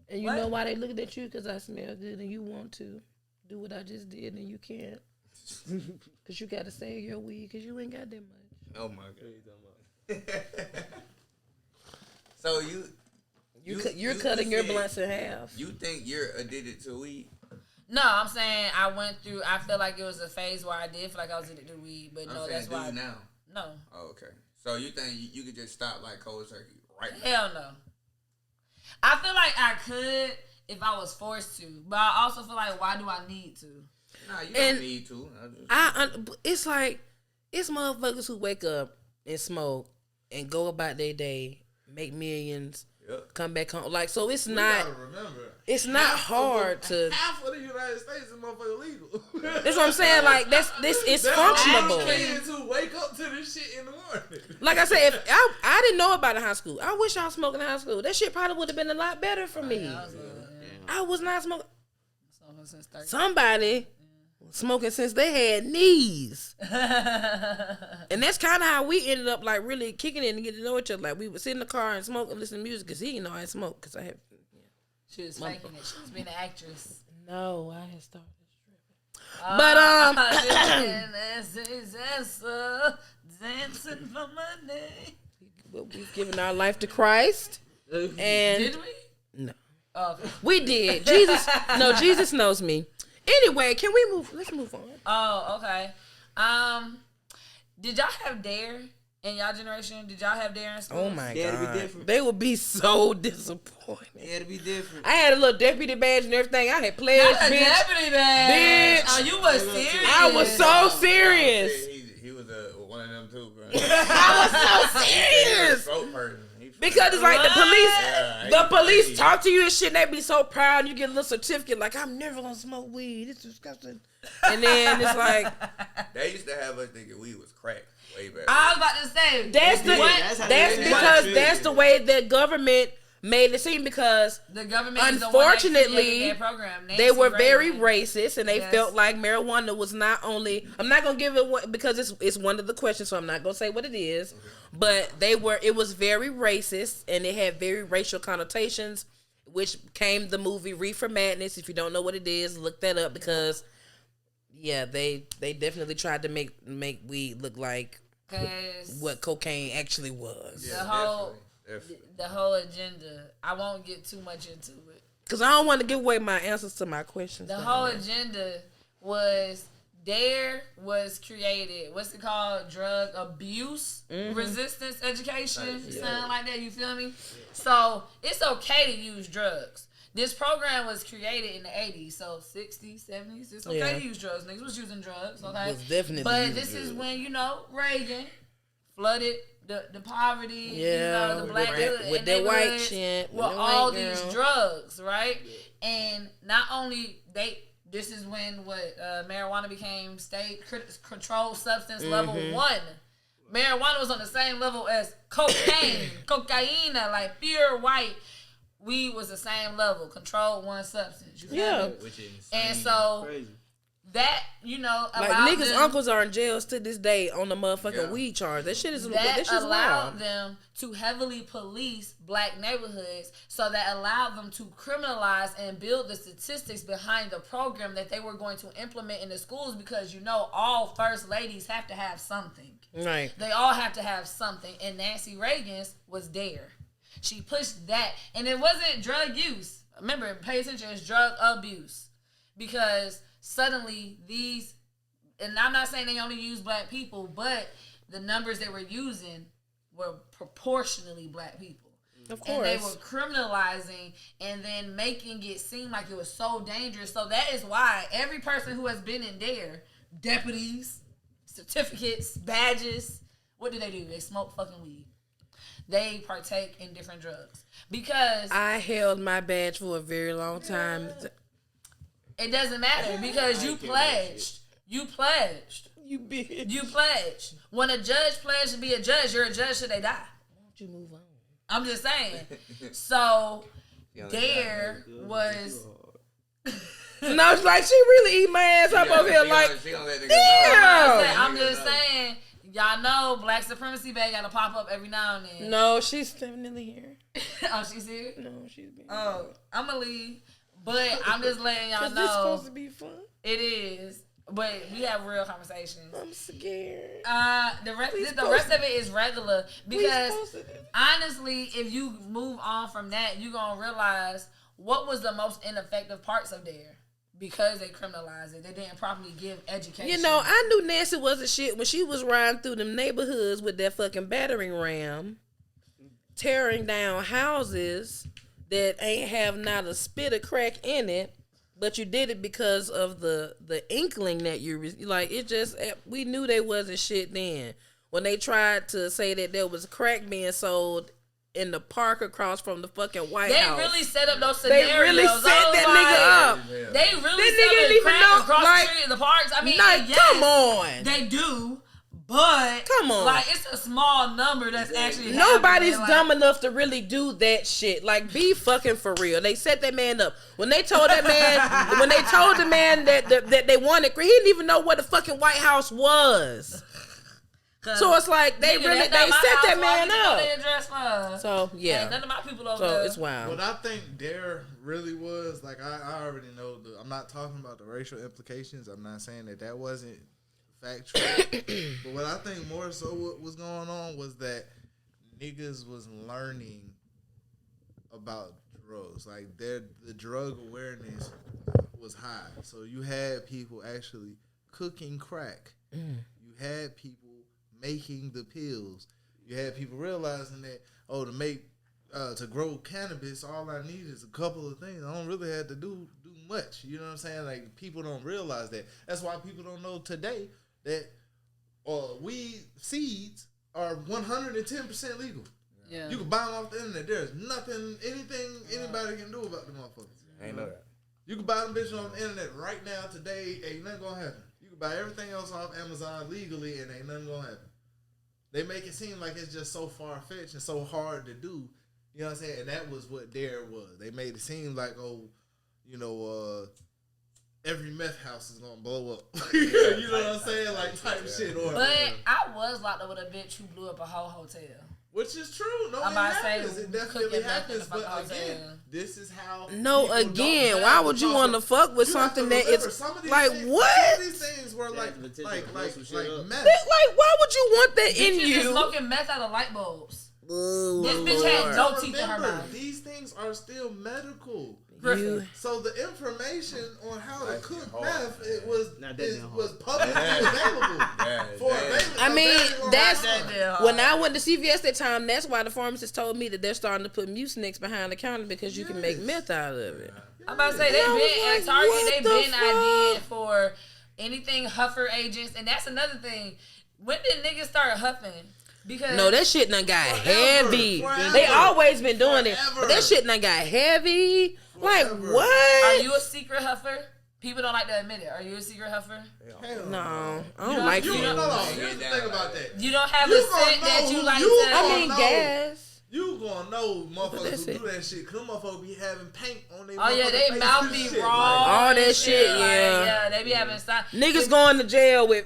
And you What? know why they looking at you? Because I smell good and you want to do what I just did and you can't. Because you got to save your weed because you ain't got that much. Oh my god. So You're cutting your blunts in half. You think you're addicted to weed? No, I'm saying I went through. I feel like it was a phase where I did feel like I was addicted to weed, but I'm no, saying that's do why. you now. No, Oh, okay. So you think you could just stop like cold turkey right now? hell no. I feel like I could if I was forced to, but I also feel like why do I need to? Nah, you And don't need to. It's like, it's motherfuckers who wake up and smoke and go about their day, make millions, Yep. come back home. Like, so it's You not, gotta remember, it's not hard to, half of the United States is motherfucking legal. that's what I'm saying. Like, it's There are functionable. kids who wake up to this shit in the morning. Like I said, if I didn't know about it in high school. I wish I was smoking in high school. That shit probably would have been a lot better for me. I was not smoking. Since 13. Somebody was smoking since they had knees. And that's kind of how we ended up like really kicking in and getting to know each other. Like we would sit in the car and smoke and listen to music because he didn't know I smoke because I had. She was faking it. She was being an actress. No, I had started Dancing for money. but we've given our life to Christ. And Did we? no, Oh, okay. we did. Jesus knows me. Anyway, can we move? Let's move on. Oh, okay. Did y'all have Dare in y'all generation? Did y'all have Dare in school? Oh my Yeah, it'd be God, different. they would be so disappointed. Yeah, it'd be different. I had a little deputy badge and everything. I had pledged, Not a bitch. deputy badge. Bitch. Oh, you was serious. I was so serious. He was one of them too, bro. I was so serious. Because it's like the police talk to you and shit. They be so proud. You get a little certificate like, I'm never gonna smoke weed. It's disgusting. And then it's like they used to have us thinking weed was crack way back. I was about to say that's the way that government made it seem, because the government, unfortunately, program. They were very racist, and they felt like marijuana was not only. I'm not gonna give it because it's one of the questions, so I'm not gonna say what it is. But it was very racist, and it had very racial connotations, which came the movie Reefer Madness. If you don't know what it is, look that up, because they definitely tried to make weed look like what cocaine actually was. The whole agenda. I won't get too much into it, because I don't want to give away my answers to my questions. The whole agenda was DARE was created. What's it called? Drug abuse resistance education, something like that. You feel me? So it's okay to use drugs. This program was created in the 80s, so 60s, 70s. It's okay to use drugs. Niggas was using drugs, okay? Was definitely but this is when, Reagan flooded the poverty, the black with their white shit, with all these drugs, right? And not only this is when marijuana became state controlled substance level 1. Marijuana was on the same level as cocaine, like pure white weed was the same level, controlled 1 substance. You feel me? Which is and so crazy. That like niggas' uncles are in jails to this day on the motherfucking weed charge. That shit is allowed them to heavily police black neighborhoods, so that allowed them to criminalize and build the statistics behind the program that they were going to implement in the schools, because all first ladies have to have something. Right. They all have to have something, and Nancy Reagan's was DARE. She pushed that, and it wasn't drug use. Remember, pay attention, it's drug abuse, because suddenly these, and I'm not saying they only use black people, but the numbers they were using were proportionally black people. Of course. And they were criminalizing and then making it seem like it was so dangerous. So that is why every person who has been in DARE, deputies, certificates, badges, what do? They smoke fucking weed. They partake in different drugs. Because I held my badge for a very long time. It doesn't matter, because you pledged. You pledged. You bitch. You pledged. When a judge pledged to be a judge, you're a judge till they die. Why don't you move on? I'm just saying. So, DARE was... No, it's like she really eat my ass up over here like, damn. I'm just saying, y'all know Black Supremacy Bay got to pop up every now and then. No, she's definitely here. Oh, she's here? No, she's being Oh, I'm going to leave. But I'm just letting y'all know. This supposed to be fun. It is. But we have real conversations. I'm scared. The rest of it is regular. Because honestly, if you move on from that, you're going to realize what was the most ineffective parts of DARE. Because they criminalized it. They didn't properly give education. I knew Nancy wasn't shit when she was riding through them neighborhoods with that fucking battering ram, tearing down houses that ain't have not a spit of crack in it, but you did it because of the inkling that you like. It just, we knew they wasn't shit then. When they tried to say that there was crack being sold in the park across from the fucking White House. They really set up those scenarios. They really set that nigga up. They really set up crack across the street in the parks. I mean, yes, come on. They do. But come on, like, it's a small number that's actually nobody's dumb enough to really do that shit. Like, be fucking for real. They set that man up when they told that man when they told the man that they wanted. He didn't even know what the fucking White House was. So it's like they set that man up. So yeah, none of my people over there. So it's wild. What I think DARE really was, like, I already know. I'm not talking about the racial implications. I'm not saying that wasn't factual. But what I think more so what was going on was that niggas was learning about drugs. Like, the drug awareness was high. So you had people actually cooking crack. You had people making the pills. You had people realizing that, to grow cannabis, all I need is a couple of things. I don't really have to do much. You know what I'm saying? Like, people don't realize that. That's why people don't know today that weed seeds are 110% legal. Yeah. You can buy them off the internet. There's anything anybody can do about the motherfuckers. I ain't know that. You can buy them bitches on the internet right now today. Ain't nothing gonna happen. You can buy everything else off Amazon legally, and ain't nothing gonna happen. They make it seem like it's just so far fetched and so hard to do. You know what I'm saying? And that was what Dare was. They made it seem like, every meth house is gonna blow up. You know what I'm saying? Like type shit. But I was locked up with a bitch who blew up a whole hotel. Which is true. No, I'm it about to happens. say, It definitely happens. cooking But nothing again, about this is how. No, people don't again, have why would you the want to fuck with You have to something that remember, is some of these like things, what? Some of these things were like some meth. Like, why would you want that in Bitches is you? smoking meth out of light bulbs. Ooh, This bitch Lord. had no teeth in her Remember, mouth. these things are still medical. You- So the information on how to cook hard, meth man. was publicly available for a very I mean, long that's time. when I went to CVS that time. That's why the pharmacist told me that they're starting to put Mucinex behind the counter because you can make meth out of it. I'm about to say, they I was been like, at Target, what they the been fuck? IDing for anything huffer agents. And that's another thing. When did niggas start huffing? Because No, that shit done got Forever. heavy. Forever. They always been doing it, Forever. but that shit done got heavy. Like Forever. what? are you a secret huffer? People don't like to admit it. Are you a secret huffer? Hell No, I don't like You fumes. no. Here's the thing about that. You don't have You a gonna scent that know you who like you to. I gonna mean know. gas. You gonna know motherfuckers that's who it. do that shit. Cause them motherfuckers be having paint on their Oh yeah, motherfucking they faces mouth and be shit. raw. All that and shit, like, yeah. yeah, they be having stuff. Niggas going to jail with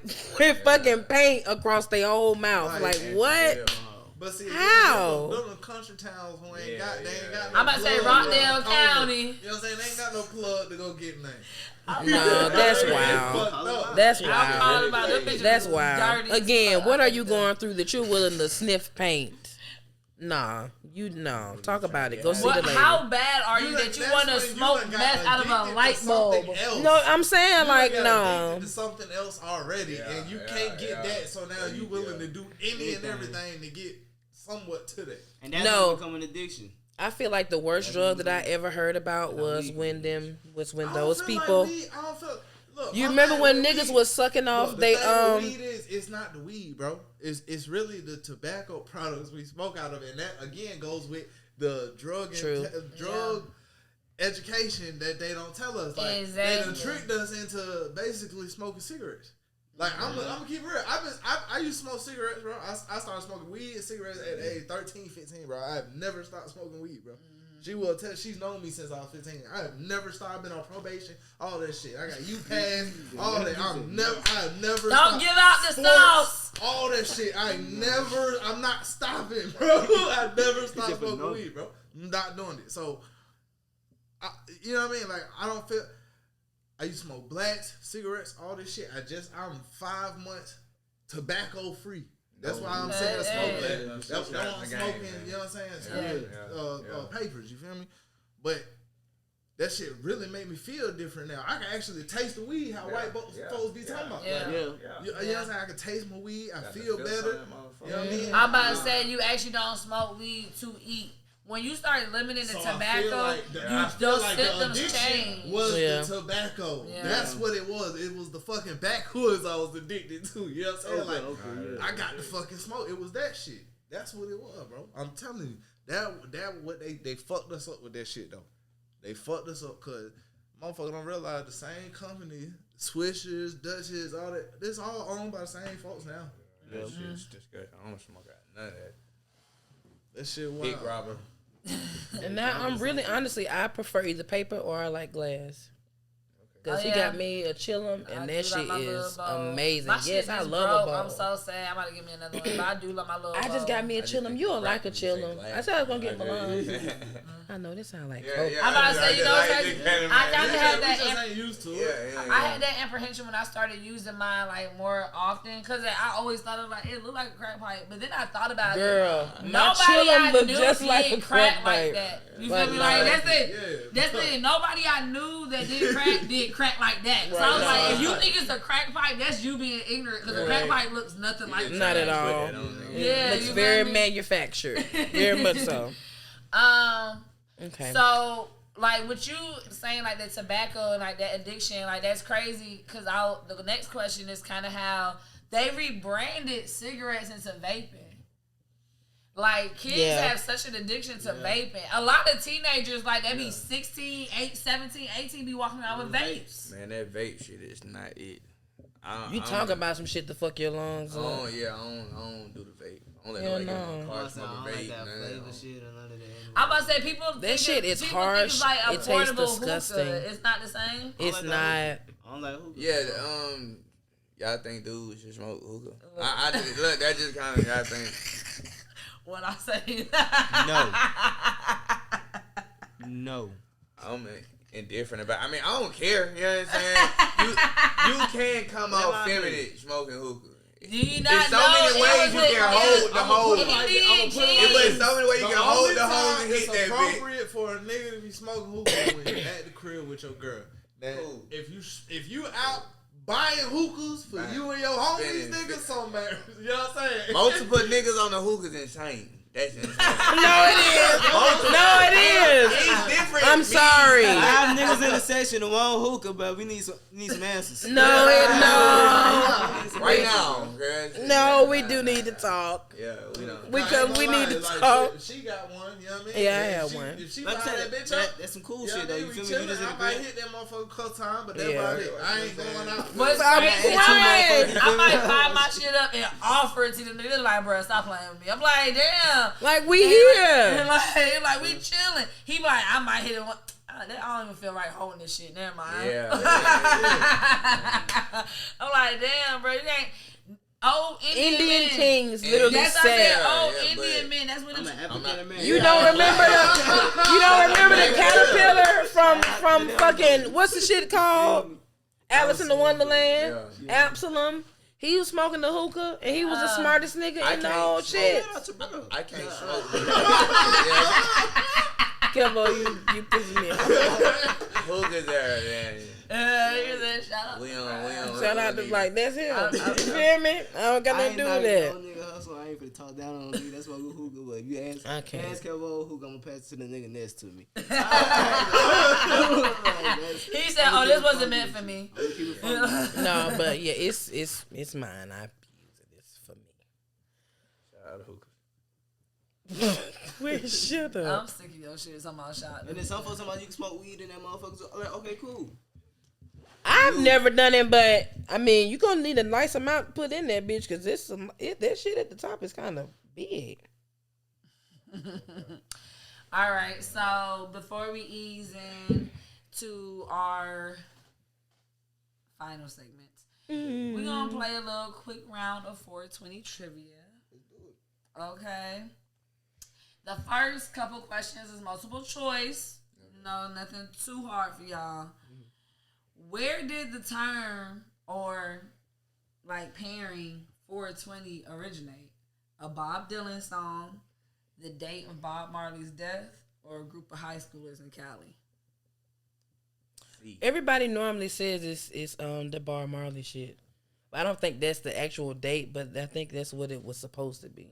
fucking paint across their whole mouth. Like what? But see, How? Them country towns who ain't got, they ain't got. No I'm about to say plug Rockdale to go County. You know what I'm saying? They ain't got no plug to go get nothing. No, that's wild. That's I'm wild. calling about them bitches. That's is wild. dirty as Again, fuck. what are you going through that you're willing to sniff paint? Nah, talk about it. Go see the lady. How bad are you that you want to smoke meth out of a light bulb? No, I'm saying like no. no. To something else already, and you can't get that. So now you willing to do any and everything to get somewhat to that. And that's No. gonna become an addiction. I feel like the worst drug that I ever heard about was when those people. You remember when niggas was sucking off they weed it's not the weed, bro. It's really the tobacco products we smoke out of it. And that again goes with the drug education that they don't tell us. Like they done Exactly. tricked us into basically smoking cigarettes. Like I'm gonna keep it real. I used to smoke cigarettes, bro. I started smoking weed and cigarettes at age 13, 15, bro. I have never stopped smoking weed, bro. She will tell. She's known me since I was 15. I have never stopped. Been on probation. All that shit. I got UPass. All that. I have never. Don't stopped. give out the sauce. All that shit. I'm not stopping, bro. I never stopped Except for smoking no. weed, bro. I'm not doing it. So, you know what I mean? Like I don't feel. I used to smoke blacks, cigarettes, all this shit. I'm 5 months tobacco free. That's why I'm saying I smoke that. That's why I'm smoking, you know what I'm saying? Papers, you feel me? But that shit really made me feel different now. I can actually taste the weed how white folks be talking about. Yeah. Like, you know what I'm saying? I can taste my weed. I feel better. You know what I mean? I'm about to say you actually don't smoke weed to eat. When you start limiting the tobacco, those symptoms change. Was the tobacco. Yeah. That's what it was. It was the fucking backwoods I was addicted to. You know what I'm saying? I got the fucking smoke. It was that shit. That's what it was, bro. I'm telling you. That what they fucked us up with that shit though. They fucked us up because motherfucker don't realize the same company, Swishers, Dutchess, all that. This all owned by the same folks now. That shit's disgusting. I don't smoke out none of that. That shit wild. Big robber. And now I'm really honestly, I prefer either paper or I like glass. Cause he got me a chillum, and that shit is amazing. My Yes, shit I is love broke. a bowl. I'm so sad. I'm about to give me another one. But I do love my little I just bowl. got me a chillum. You'll like a chillum. I said I was gonna get Milan. Yeah, I know this sound like yeah. I'm about to say, you know what I'm saying? I gotta have We that. just ain't used to it. Yeah. I had that apprehension when I started using mine like more often because I always thought it like it looked like a crack pipe, but then I thought about Girl, it. my Nobody chillum I look knew just did like a crack crack like pipe. that. You But feel me? no. Like that's it. Yeah. That's it. Nobody I knew that did crack like that. So I was like, if you think it's a crack pipe, that's you being ignorant because a crack pipe looks nothing like Not at all. Yeah, Looks you very feel me? manufactured. Very much so. Okay. So, like, what you saying, like, the tobacco and, like, that addiction, like, that's crazy, because the next question is kind of how they rebranded cigarettes into vaping. Like, kids have such an addiction to vaping. A lot of teenagers, like, they be 16, 17, 18, be walking around with vapes. Man, that vape shit is not it. You talk about some shit to fuck your lungs up. Oh, yeah, I don't do the vape. I don't let nobody get in my car smoke a vape. I'm about to say, people that shit is people harsh. think it's like a It tastes portable disgusting. hookah. It's not the same. It's not. I don't like hookah. Yeah, y'all think dudes should smoke hookah? I just, look, that just kind of, y'all think. When I say No. I'm indifferent about. I mean, I don't care. You know what I'm saying? You can come out feminine smoking hookah. Do you not There's so know many ways you can hold the hose. There's so many ways you can hold the hose and hit that bitch. It's appropriate for a nigga to be smoking hookah when you at the crib with your girl. That if you out buying hookahs for you and your homies, niggas, so man, you know what I'm saying? Multiple niggas on the hookahs insane. That's insane. No, it is. No, it is. It's different. I'm sorry. 5 niggas in the section and 1 hookah, but we need some answers. No. Right now, girl. No, we do need to talk. Yeah, we know. We need to talk. She got one, you know what I mean? Yeah, I have one. If she Like buy I that said, bitch up, that's some cool yeah, shit though. You feel me? You just in the I might crib. hit that motherfucker a couple times, but that's Yeah. about it. I ain't going out. But I'm crying. I might buy my shit up and offer it to the nigga. Like, bro, stop playing with me. I'm like, damn. Like, we here. Like we chilling. He be like, I might hit it one. I don't even feel right holding this shit. Never mind. Yeah. I'm like, damn, bro, you ain't. Old Indian men. Kings literally That's what I said. said. Old Yeah, Indian men. That's what I'm an African man. You don't remember the caterpillar from fucking what's the shit called? Alice in the Wonderland. Yeah. Absalom. He was smoking the hookah and he was the smartest nigga in the whole shit. I can't smoke. Kimbo, you pissing me off. Hookahs there, man. You said, shout out. We on. Shout out to like that's him. You feel me? I don't got nothing to do with that. Nigga hustle. I ain't finna talk down on nigga. That's why we hookah. But if you ask Kelbo hookah, I'm gonna pass it to the nigga next to me. He said, "Oh, this wasn't meant for me." No, but yeah, it's mine. I use it. It's for me. Shout out to hookah. Wait, shut up. I'm sick of your shit. Somehow shot. And then some folks talking about you can smoke weed in that motherfucker. So, like, okay, cool. I've never done it, but I mean, you gonna need a nice amount to put in that bitch because that shit at the top is kind of big. All right, so before we ease in to our final segment, we're gonna play a little quick round of 420 trivia. Okay. The first couple questions is multiple choice. No, nothing too hard for y'all. Where did the term or like pairing 420 originate? A Bob Dylan song, the date of Bob Marley's death, or a group of high schoolers in Cali? Everybody normally says it's the Bob Marley shit. I don't think that's the actual date, but I think that's what it was supposed to be.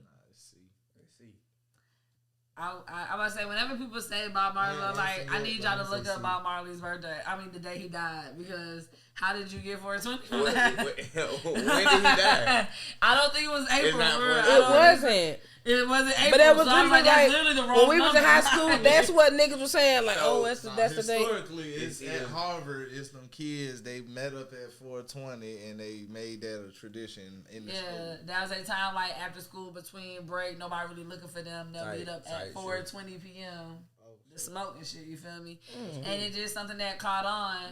I would say whenever people say Bob Marley, I need y'all to look up Bob Marley's birthday. I mean, the day he died, because how did you get 420? When did he die? I don't think it was April. It wasn't. It wasn't April. But that was so I literally that's like literally the wrong when we was in high school. That's what niggas was saying. Like, that's the date. Historically, it's at Harvard. It's them kids. They met up at 420 and they made that a tradition in the school. Yeah, that was a time like after school between break. Nobody really looking for them. They'll meet up at 4:20 p.m. The smoke and shit. You feel me? And it's just something that caught on.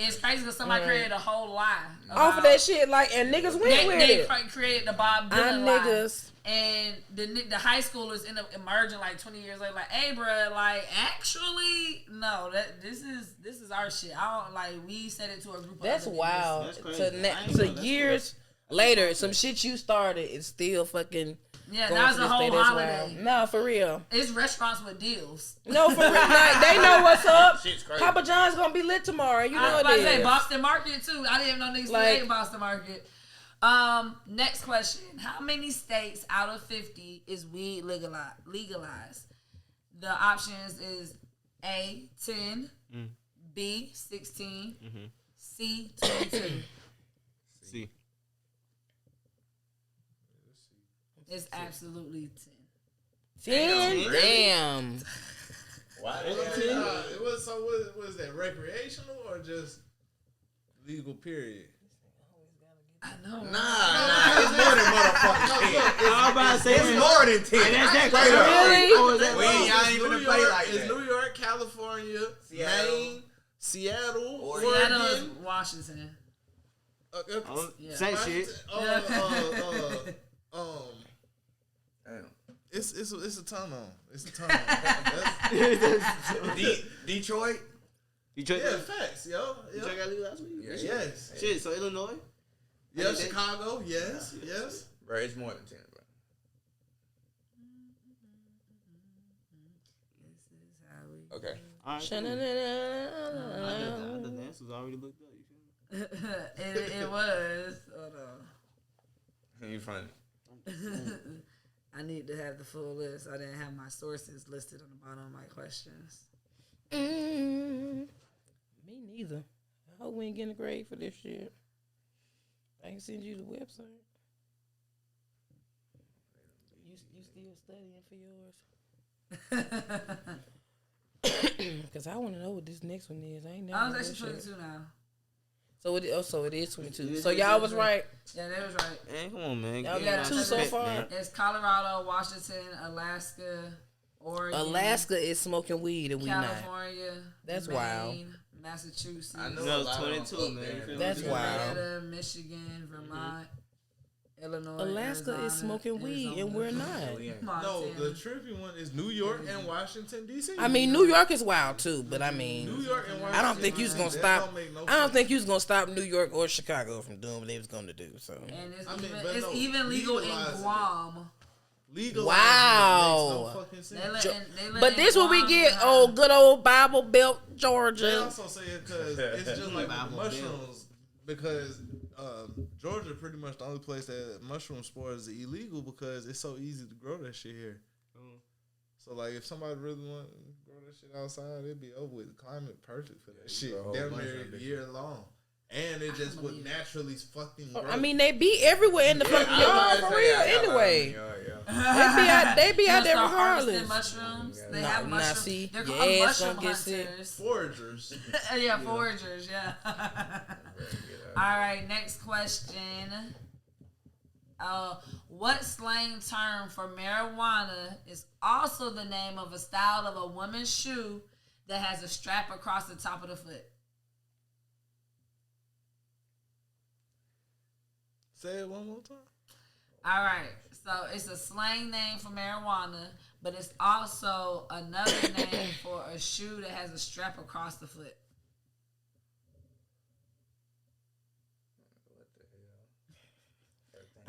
It's crazy because somebody created a whole lie off of that shit, like, and niggas went with it. They created the Bob Dylan lie. Niggas. And the high schoolers end up emerging like 20 years later, like, hey, bro, like, actually, no, this is our shit. I don't like. We said it to a group. That's of wild. That's to years later, some shit you started is still fucking. Yeah, that was the whole holiday. No, for real. It's restaurants with deals. No, for real. Like, they know what's up. Shit's crazy. Papa John's gonna be lit tomorrow. You know I was it about to is. say Boston Market too. I didn't even know niggas ate Boston Market. Next question. How many states out of 50 is weed legalized? The options is A, 10, B, 16, C, 22. C. It's absolutely 10. Damn. Why? It was so. What was that? Recreational or just legal? Period. I know. Nah, it's more than motherfucking 10. I'm about to say It's more than 10. That's Straight up. Really? Or is that We ain't even New gonna play York, like it's that. New York, California, Seattle. Maine, Seattle, Oregon. Seattle is Oregon. Washington. Yeah. Same shit. Damn. It's a ton on. It's a ton on. Detroit? Detroit, Yeah, facts, yo. Detroit got legal last week? Yeah. Yes. Shit, so Illinois? Yeah, Chicago. Yes. Yes. Bro, it's more than 10, bro. Okay. All right. Sha-na-na-na-na-na. The dance was already looked up. You feel me? it was. Hold on. You funny. I need to have the full list. I didn't have my sources listed on the bottom of my questions. Me neither. I hope we ain't getting a grade for this shit. I can send you the website. You still studying for yours? Because I want to know what this next one is. I ain't never I was know actually that shit. 22 now. So it is 22. It is So y'all was 22. right. Yeah, that was right. Man, come on, man. Y'all Give got me 2 my so respect, far. man. It's Colorado, Washington, Alaska, Oregon, Alaska is smoking weed and we not. California. That's Maine, wild. Massachusetts. I know No, a lot of 22, them man. up You feel there. me? That's wild. Nevada, Michigan, Vermont, Illinois, Alaska Arizona, is smoking weed and we're not. We ain't. No, Montana. the trippy one is New York and Washington D.C. I mean, New York is wild too, but I mean, New York and Washington. I don't think you was gonna that stop. don't make no I don't sense. think you was gonna stop New York or Chicago from doing what they was gonna do. So And it's, I mean, even, but it's no, even legal in legalizing it. Guam. Legalizing Wow. it makes no fucking sense. They let but in this what we Guam get. now. Oh, good old Bible Belt, They Georgia. also say it because it's just like with the mushrooms. Because Georgia pretty much the only place that mushroom spores is illegal because it's so easy to grow that shit here. So like, if somebody really want to grow that shit outside, it'd be over with. The climate perfect for that shit. grow a whole Damn bunch near of a it. year long, and it just would naturally fucking grow. I mean, they be everywhere in the fucking yard for real. Anyway, they be out there Start harvesting regardless. mushrooms. They Nah, have nah, mushrooms. see, They're your called ass mushroom gonna get sick. hunters. Foragers. Yeah, foragers. Yeah. All right, next question. What slang term for marijuana is also the name of a style of a woman's shoe that has a strap across the top of the foot? Say it one more time. All right, so it's a slang name for marijuana, but it's also another name for a shoe that has a strap across the foot.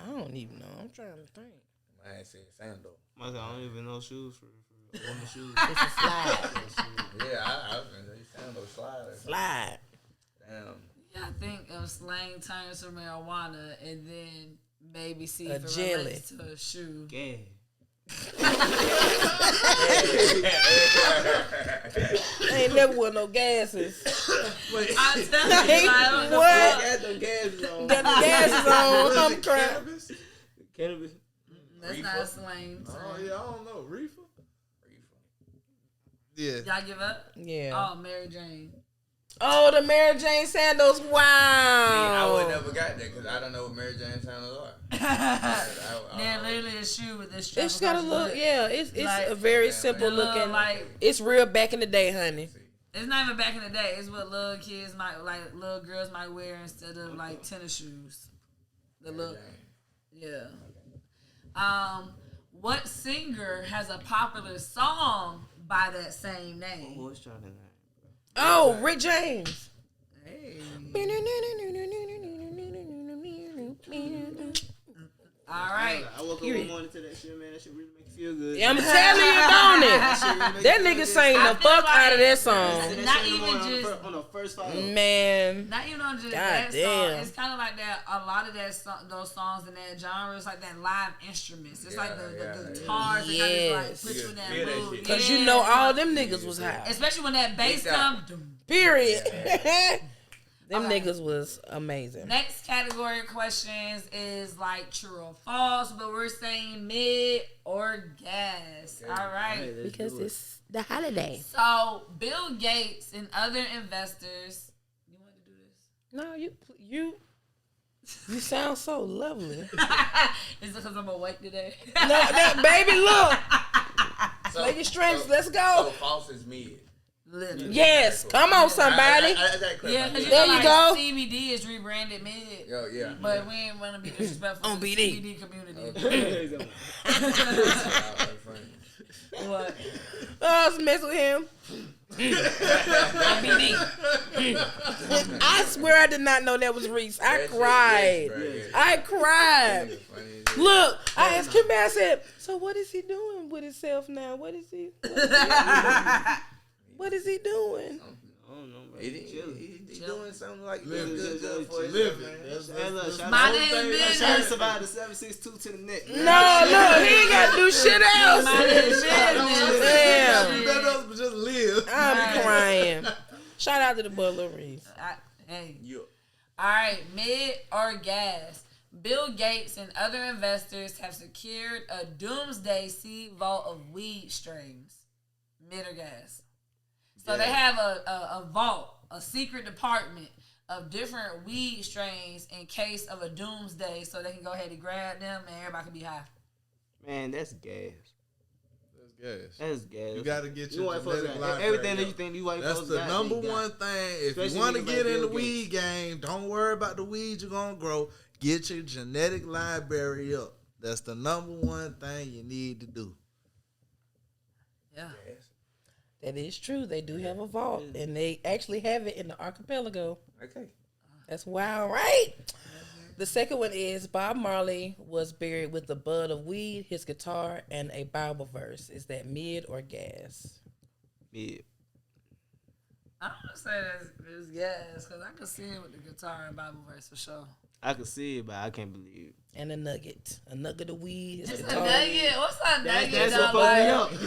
I don't even know. I'm trying to think. I said sandal. I don't even know shoes for women's shoes. It's a slide. Yeah, I was gonna say sandal slider. Slide. Damn. Yeah, I think of slang terms for marijuana and then maybe see A if it jelly. relates to a shoe. Yeah. Ain't never with no gases. I tell you, I don't know What? Got them gases on. Got the gases on. I'm crying. Cannabis? Cannabis. That's Reefer? not a slang term. Oh yeah, I don't know. Reefer? Yeah. Y'all give up? Yeah. Oh, Mary Jane. Oh, the Mary Jane sandals. Wow. I would never got that because I don't know what Mary Jane sandals are. They're literally a shoe with this strap. It's got a across the look. foot. Yeah, it's Like, a very the simple little, looking. like, It's real back in the day, honey. it's not even back in the day. It's what little kids might, like, little girls might wear instead of like tennis shoes. The look. Yeah. What singer has a popular song by that same name? Who's trying to Oh, Rick James. Hey. All right. I woke up one morning to that shit, man. That shit really make you feel good. I'm telling you, don't it? That nigga sang I the feel fuck out of like- that song. That Not shit in the even morning just- on the first five. Man. Not even on just God that damn. song. It's kind of like that. A lot of that those songs in that genre is like that live instruments. It's like the guitars that kind Yes. of like put you in that feel that mood. shit. Cause you Yeah. know all them niggas was high. Especially when that bass Big time. comes. Period. Them niggas was amazing. Next category of questions is like true or false, but we're saying mid or gas. Okay. All right. Because it's the holiday. So Bill Gates and other investors. You want to do this? No, you sound so lovely. Is it because I'm awake today? No, baby, look. Lay your strengths. Let's go. So false is mid. Literally. Yes, come on, somebody. Yeah, there you go. CBD is rebranded mid. Yo, yeah. But we ain't want to be disrespectful to the CBD community. What? I was messing with him. I swear I did not know that was Reese. I cried. I cried. Look, I asked Kimber, I said, so what is he doing with himself now? What is he doing? I don't know, bro. He doing something like good for himself. My name is business. Trying to survive the 762 to the neck. No, look, he ain't got to do shit else. My name is business. Damn. Just live. I'm crying. Shout out to the Butler Reese. Hey. All right, mid or gas? Bill Gates and other investors have secured a doomsday seed vault of weed strains. Mid or gas? So they have a vault, a secret department of different weed strains in case of a doomsday, so they can go ahead and grab them and everybody can be high. Man, that's gas. That's gas. You gotta get your genetic library. Everything that you think you white folks got. That's the number one thing. If you want to get in the weed game, don't worry about the weed you're gonna grow. Get your genetic library up. That's the number one thing you need to do. Yeah. That is true. They do have a vault, and they actually have it in the archipelago. Okay. That's wild, right? The second one is Bob Marley was buried with a bud of weed, his guitar, and a Bible verse. Is that mid or gas? Mid. I'm gonna say that it's gas because I can see it with the guitar and Bible verse for sure. I can see it, but I can't believe it. And a nugget of weed. It's a nugget. What's a nugget? That's though? what fucked me up. Is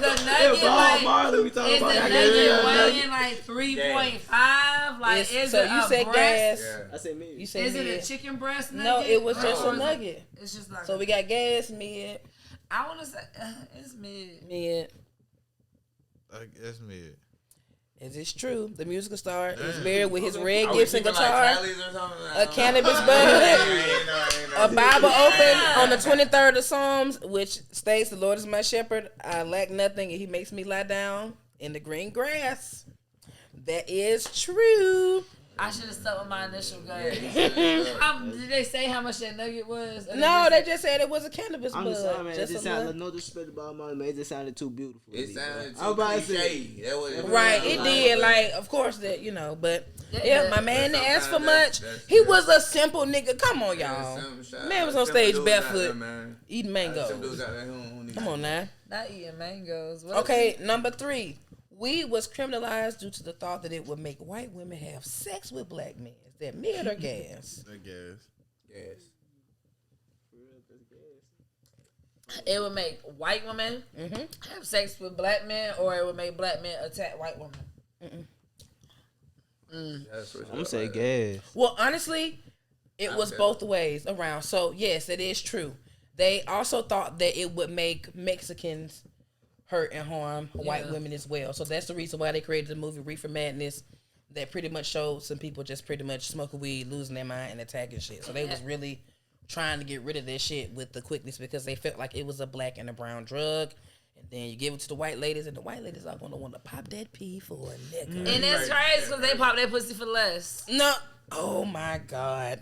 the nugget Bob Marley, we talking is about the that. nugget weighing like 3.5? Like, is so it you a said breast? gas. Yeah. I said mid. You said Is mid. it a chicken breast nugget? No, it was just Or a is nugget. It's just like So we got gas, mid. I want to say it's mid. Mid. That's mid. Is this true? The musical star is buried with his red Are we Gibson keeping, guitar, like, tallies or something? a cannabis bud, a Bible open on the 23rd of Psalms, which states, "The Lord is my shepherd; I lack nothing, and He makes me lie down in the green grass." That is true. I should have stuck with my initial gut. Did they say how much that nugget was? No, they just said it was a cannabis I'm bud. just saying, man. Just It just sounded no disrespect about Marley, man. It just sounded too beautiful. It sounded I'm about too to say. cliche. That was right, it did. Like, of course, that but yeah, my man didn't ask for much. He was a simple nigga. Come on, y'all. Man was on stage barefoot, eating mangoes. Come on now. Not eating mangoes. Okay, number 3. Weed was criminalized due to the thought that it would make white women have sex with black men. Is that mid or gas? Yes. It would make white women have sex with black men, or it would make black men attack white women. I'm gonna say gas. Well, honestly, it was both ways around. So, yes, it is true. They also thought that it would make Mexicans hurt and harm white women as well. So that's the reason why they created the movie Reefer Madness that pretty much showed some people just pretty much smoking weed, losing their mind, and attacking shit. So they was really trying to get rid of this shit with the quickness because they felt like it was a black and a brown drug. And then you give it to the white ladies, and the white ladies are going to want to pop that pee for a nigga. And that's crazy because they pop that pussy for less. No. Oh, my God.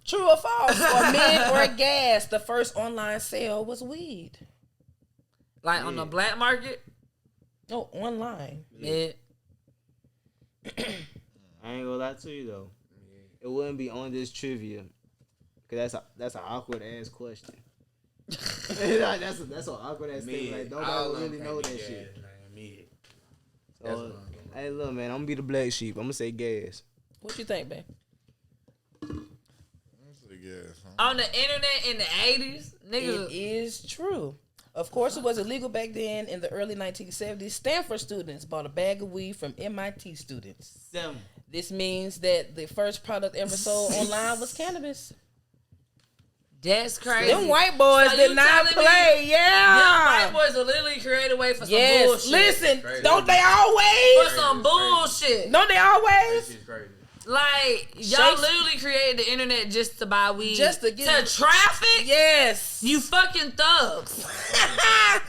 True or false? Or mid or gas, the first online sale was weed. Like on the black market? No, online. Mid. I ain't gonna lie to you though. It wouldn't be on this trivia, cause that's an awkward ass question. that's an awkward ass thing. Like nobody really know that shit. Mid. So, hey, look, man, I'm gonna be the black sheep. I'm gonna say gas. What you think, babe? On the internet in the 80s, niggas. It is true. Of course, it was illegal back then. In the early 1970s, Stanford students bought a bag of weed from MIT students. This means that the first product ever sold online was cannabis. That's crazy. Them white boys did not play. Yeah. Them white boys will literally create a way for some bullshit. Listen, don't they always? For some bullshit. Don't they always? That shit's crazy. Like, y'all literally created the internet just to buy weed. Just to get traffic? Yes. You fucking thugs.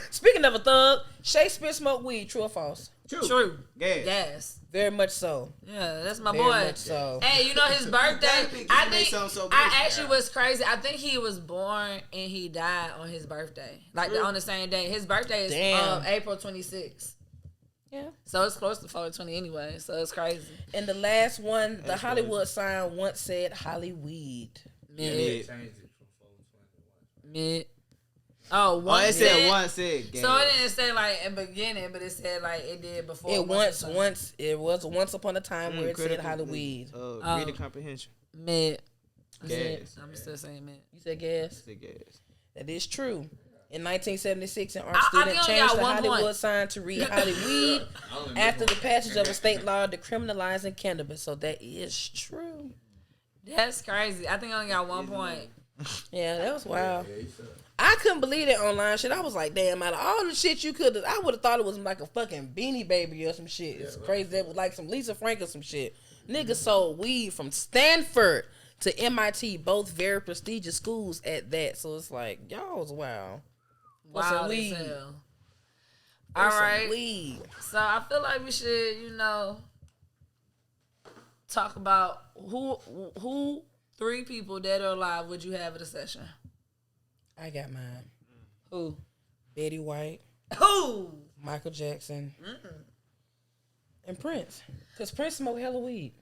Speaking of a thug, Shakespeare smoked weed. True or false? True. Gas. Very much so. Yeah, that's my Very boy. much so. Hey, you know his birthday? I think I actually was crazy. I think he was born and he died on his birthday. Like on the same day. His birthday is April 26th. Yeah. So it's close to 420 anyway. So it's crazy. And the last one, the Hollywood sign once said Hollyweed. Mid. It said one said gas. So it didn't say like in the beginning, but it said like it did before. It was once upon a time where it said Hollyweed. Reading comprehension. Mid. Gas. I'm still saying mid. You said gas? I said gas. That is true. In 1976, an art student changed the Hollywood sign to read Hollyweed after the passage of a state law decriminalizing cannabis. So that is true. That's crazy. I think I only got 1 point. Yeah, that was wild. I couldn't believe that online shit. I was like, damn, out of all the shit you could have, I would have thought it was like a fucking Beanie Baby or some shit. It's crazy. That was like some Lisa Frank or some shit. Niggas sold weed from Stanford to MIT, both very prestigious schools at that. So it's like, y'all was wild. Wild as hell. All right. Weed. So I feel like we should, talk about who 3 people dead or alive would you have at a session? I got mine. Who? Betty White. Who? Michael Jackson. And Prince. Because Prince smoked hella weed.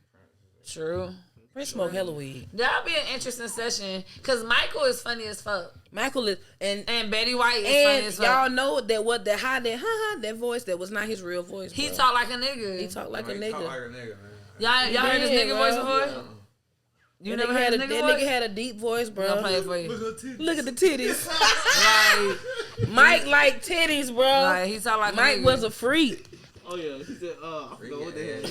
True. Prince smoked hella weed. That'll be an interesting session. Because Michael is funny as fuck. Michael is... And Betty White is funny as fuck. Y'all know that that voice, that was not his real voice. He talked like a nigga. He talked like a nigga. Man. Y'all heard this nigga voice before? Yeah. You never heard that nigga had a deep voice, bro. I'll play it for you. Look at the titties. Like, Mike liked titties, bro. Like, he talked like Mike was a freak. Oh yeah, he said, I forgot what the hell he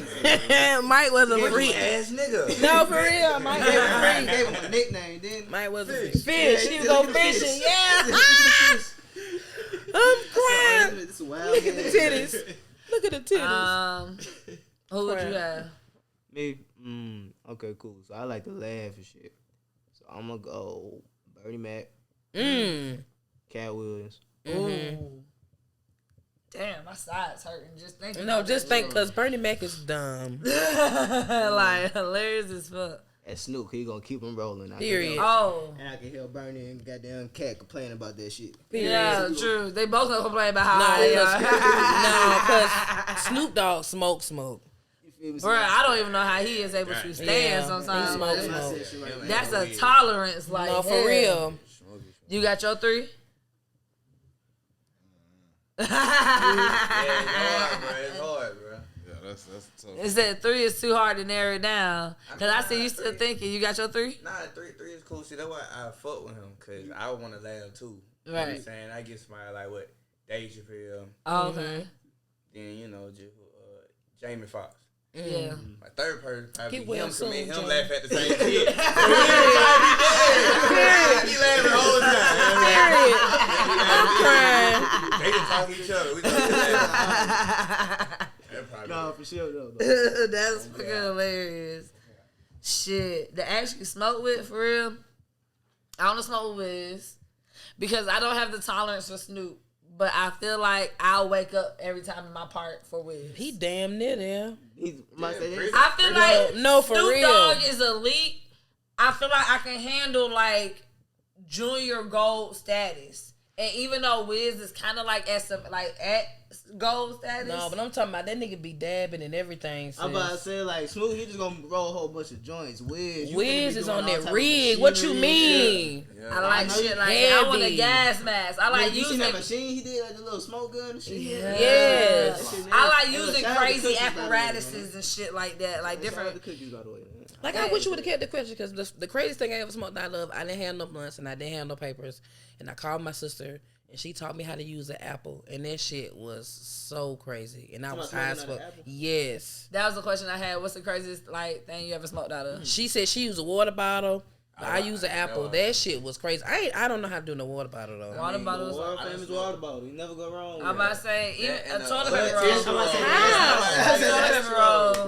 said. Mike was a freak. Ass nigga. No, for real. Mike was a freak. Gave him a nickname, didn't Mike was a Fish. fish. He was go fishing. Yeah. I'm crying. This wild Look at the titties. Look at the titties. Who would you have? Me? Okay, cool. So I like to laugh and shit. So I'm gonna go Bernie Mac, Cat Williams. Ooh. Damn, my side's hurting just thinking. No, just think, because Bernie Mac is dumb. Like, hilarious as fuck. And Snoop, he gonna keep him rolling. Period. And I can hear Bernie and goddamn Cat complaining about that shit. Yeah, true. They both gonna complain about how high they are. Because Snoop Dogg smoke. Bro, I don't even know how he is able to stand sometimes. He smoke. That's a tolerance, like, no, for real. You got your 3? It's hard, bro. Yeah, that's tough. It said 3 is too hard to narrow it down. Because I see you still thinking. You got your 3? Nah, 3 is cool. See, that's why I fuck with him, because I want to laugh too. You know Right. what I'm saying? I get smiled like what? Dave Chappelle. Oh, okay. Then, just Jamie Foxx. Yeah. My third person probably Get be well him, soon, to me, him Jamie. laugh at the same shit. He laughing the whole time. I'm crying. They just talk to each other. We just laugh. No, for sure though. That's fucking hilarious. Shit. To actually smoke with, for real, I don't smoke with Wiz. Because I don't have the tolerance for Snoop. But I feel like I'll wake up every time in my part for Wiz. He damn near there. I feel like no, for Snoop real. Dogg is elite. I feel like I can handle like junior gold status. And even though Wiz is kind of like at gold status. No, but I'm talking about that nigga be dabbing and everything. I'm about to say, like, Smooth, he just gonna roll a whole bunch of joints. Wiz is on that rig. What you mean? Yeah. I like shit like heavy. that. I want a gas mask. I like you using seen that machine he did, like the little smoke gun and shit? Yeah. Yes. I like Hey, using shout out to crazy Cookies, by the way, apparatuses man. and shit like that. Like Shout out different. to Cookies, by the way, man. Like, I wish you would have kept the question, because the craziest thing I ever smoked, I didn't have no blunts and I didn't have no papers. And I called my sister and she taught me how to use an apple, and that shit was so crazy. And I was high as fuck. Yes. That was the question I had. What's the craziest thing you ever smoked out of? She said she used a water bottle. I use an apple. That shit was crazy. I don't know how to do no water bottle though. Water bottles. Famous water bottle. You never go wrong with I'm about to say, even a toilet paper roll.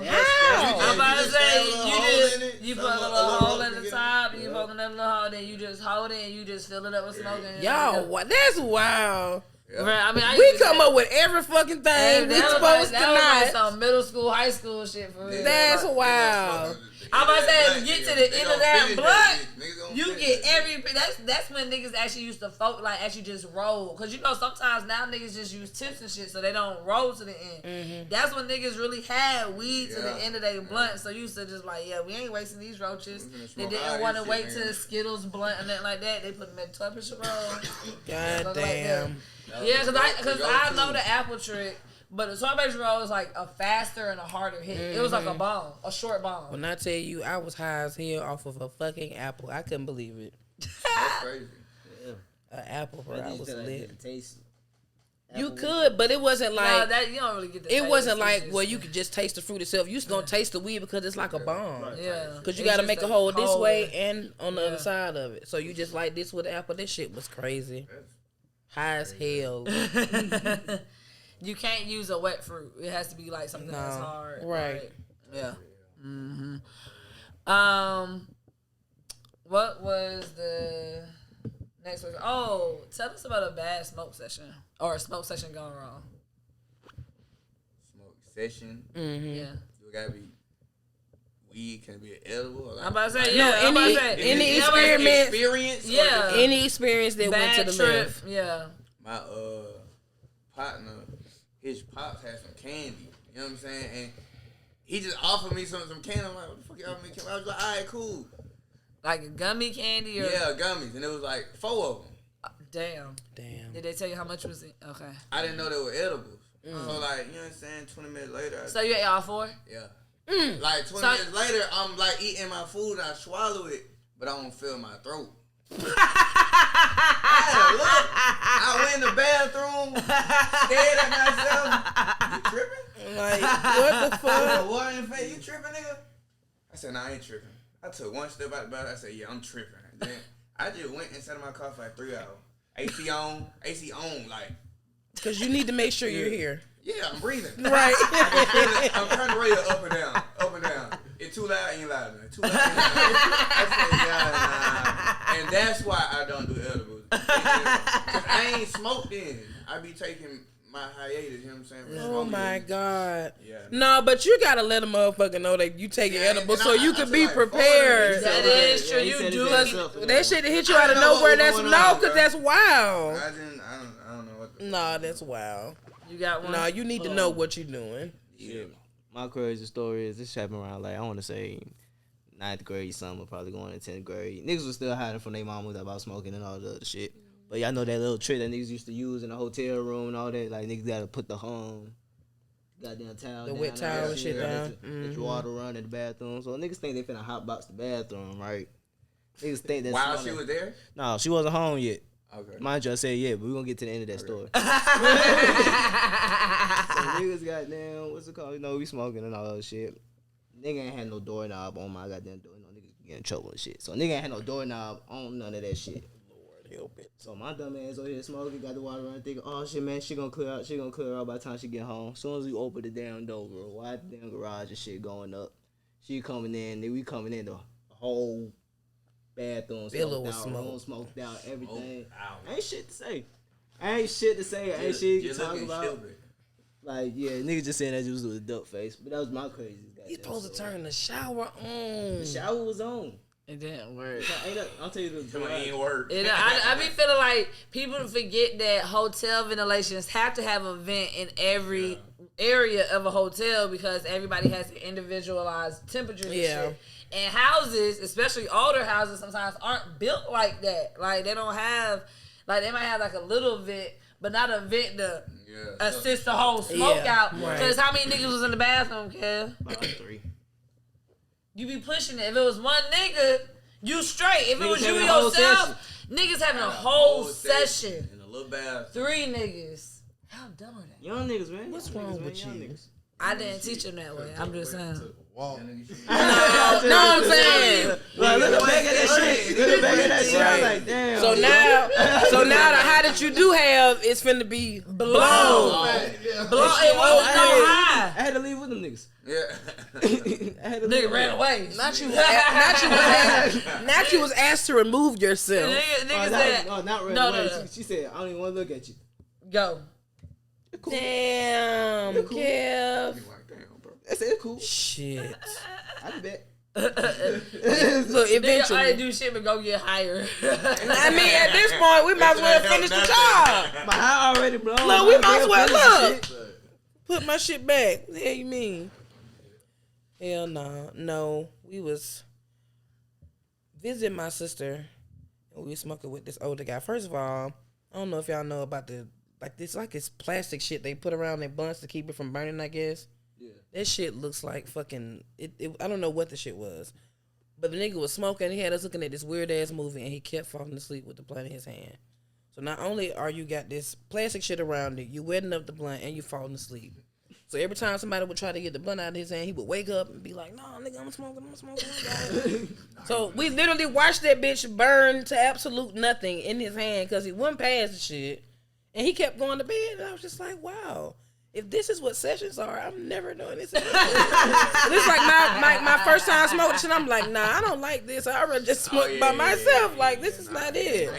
How? I'm about to say, you put a little hole at the top, you poke another little hole, then you just hold it and you just fill it up with smoke. Y'all, that's wild. Yeah. Right, I mean, We come up with every fucking thing we supposed to not. That was some middle school, high school shit for real. That's wild. I'm about to say, to get to the end of that blunt, you get every. That's when niggas actually used to actually just roll. Cause you know sometimes now niggas just use tips and shit, so they don't roll to the end. Mm-hmm. That's when niggas really had weed to the end of their blunt. So you used to just like, we ain't wasting these roaches. They didn't want to wait till Skittles blunt and nothing like that. They put them in toilet paper roll. God damn. Yeah, cause I know the apple trick. But the toilet paper roll is like a faster and a harder hit. Mm-hmm. It was like a bomb, a short bomb. When I tell you I was high as hell off of a fucking apple, I couldn't believe it. That's crazy. Yeah. An apple, bro. I was lit. Taste. You could, but it wasn't like that. You don't really get the it taste. wasn't like you could just taste the fruit itself. You just gonna taste the weed because it's like a bomb. Yeah, because you got to make a hole this way and on the other side of it. So you just like this with the apple. This shit was crazy. High as hell. You can't use a wet fruit. It has to be like something that's hard. Right. Yeah. Mm-hmm. What was the next one? Oh, tell us about a bad smoke session or a smoke session gone wrong. Smoke session. Mm-hmm. Yeah. You gotta be. Weed can be edible. Or like, I'm about to say, any experience. Yeah. Any experience that bad went to the trip. left. Yeah. My partner, his pops had some candy. You know what I'm saying? And he just offered me some candy. I'm like, what the fuck y'all making? I was like, all right, cool. Like a gummy candy or gummies, and it was like 4 of them. Damn. Damn. Did they tell you how much was it? Okay. I didn't know they were edibles. So like, you know what I'm saying? 20 minutes later. So you ate all 4? Yeah. Like 20 minutes later, I'm like eating my food and I swallow it, but I don't feel my throat. I went in the bathroom, stared at myself. You tripping? Like, what the fuck? What in face? You tripping, nigga? I said, nah, I ain't tripping. I took one step out the bathroom. I said, yeah, I'm tripping. Then I just went and sat in my car for like 3 hours. AC on, like. Because you need to make sure you're here. Yeah, I'm breathing. Right. I'm turning the radio up and down. It's too loud, ain't loud enough. Too loud, ain't loud enough. I said, nah. And that's why I don't do edibles. Because I ain't smoked in. I be taking my hiatus, you know what I'm saying? Oh my God. Yeah. No, but you gotta let a motherfucker know that you taking edibles so you can be prepared. That is true. You do that shit hit you out of nowhere. That's because that's wild. I don't know what the Nah, that's wild. You got one? Nah, you need to know what you're doing. Yeah. My crazy story is this happened around like I want to say 9th grade summer, probably going to 10th grade. Niggas was still hiding from their mamas about smoking and all the other shit. But y'all know that little trick that niggas used to use in the hotel room and all that. Like niggas gotta put the goddamn towel, the wet towel and shit down. Let your water run in the bathroom. So niggas think they finna hotbox the bathroom, right? Niggas think that's while she was there. No, she wasn't home yet. Okay. Mind you, I said yeah, but we gonna get to the end of that story. So niggas goddamn, what's it called? You know, we smoking and all that shit. Nigga ain't had no doorknob on my goddamn door. You know, niggas get in trouble and shit. So nigga ain't had no doorknob on none of that shit. Lord help it. So my dumb ass over here smoking, got the water running, thinking, oh shit, man, she gonna clear out by the time she get home. As soon as we open the damn door, bro, wide the damn garage and shit going up. She coming in, then we coming in the whole bathroom smoked out, room smoked out, everything. Ain't shit to say. Ain't shit to talk about. Stupid. Like, yeah, niggas just saying that just with a duck face, but that was my crazy. You supposed to turn the shower on. The shower was on. It didn't work. I'll tell you the it ain't work. I be feeling like people forget that hotel ventilations have to have a vent in every area of a hotel because everybody has individualized temperatures and shit. And houses, especially older houses, sometimes aren't built like that. Like, they don't have, like, they might have like a little vent, but not a vent to assist the whole smoke out. Because how many niggas was in the bathroom, Kev? About 3. You be pushing it. If it was one nigga, you straight. If it was you yourself, niggas having a whole session. little bath. 3 niggas. How dumb are they? Young niggas, man. What's wrong with you? Niggas. I didn't teach them that way. I'm just saying. Wow. No, I'm saying. Look back at that shit. Look back at that shit. I was like, damn. So now the high that you do have is finna be blown. Blown. It wasn't no high. I had to leave with them niggas. Yeah. I had to Nigga ran away. Not you was asked to remove yourself. Nigga said, not ran no, away. no. She said, I don't even want to look at you. go. Cool. Damn, Cool. Kev. I said, cool. Shit. I bet. Look, Nigga, I eventually. didn't do shit but go get higher. I mean, at this point, we might as well finish the job. My high already blown. Look, we might as well look. Put my shit back. What the hell you mean? Hell no. No, we was visiting my sister, and we was smoking with this older guy. First of all, I don't know if y'all know about this plastic shit they put around their blunts to keep it from burning, I guess. Yeah. That shit looks like fucking, I don't know what the shit was. But the nigga was smoking, he had us looking at this weird ass movie, and he kept falling asleep with the blunt in his hand. So not only are you got this plastic shit around it, you wetting up the blunt and you falling asleep. So every time somebody would try to get the blunt out of his hand, he would wake up and be like, "No, nigga, I'm smoking." So we literally watched that bitch burn to absolute nothing in his hand because he wouldn't pass the shit, and he kept going to bed. And I was just like, "Wow, if this is what sessions are, I'm never doing this again." This is like my first time smoking shit. I'm like, nah, I don't like this. I already just smoked by myself. Like, this is not it.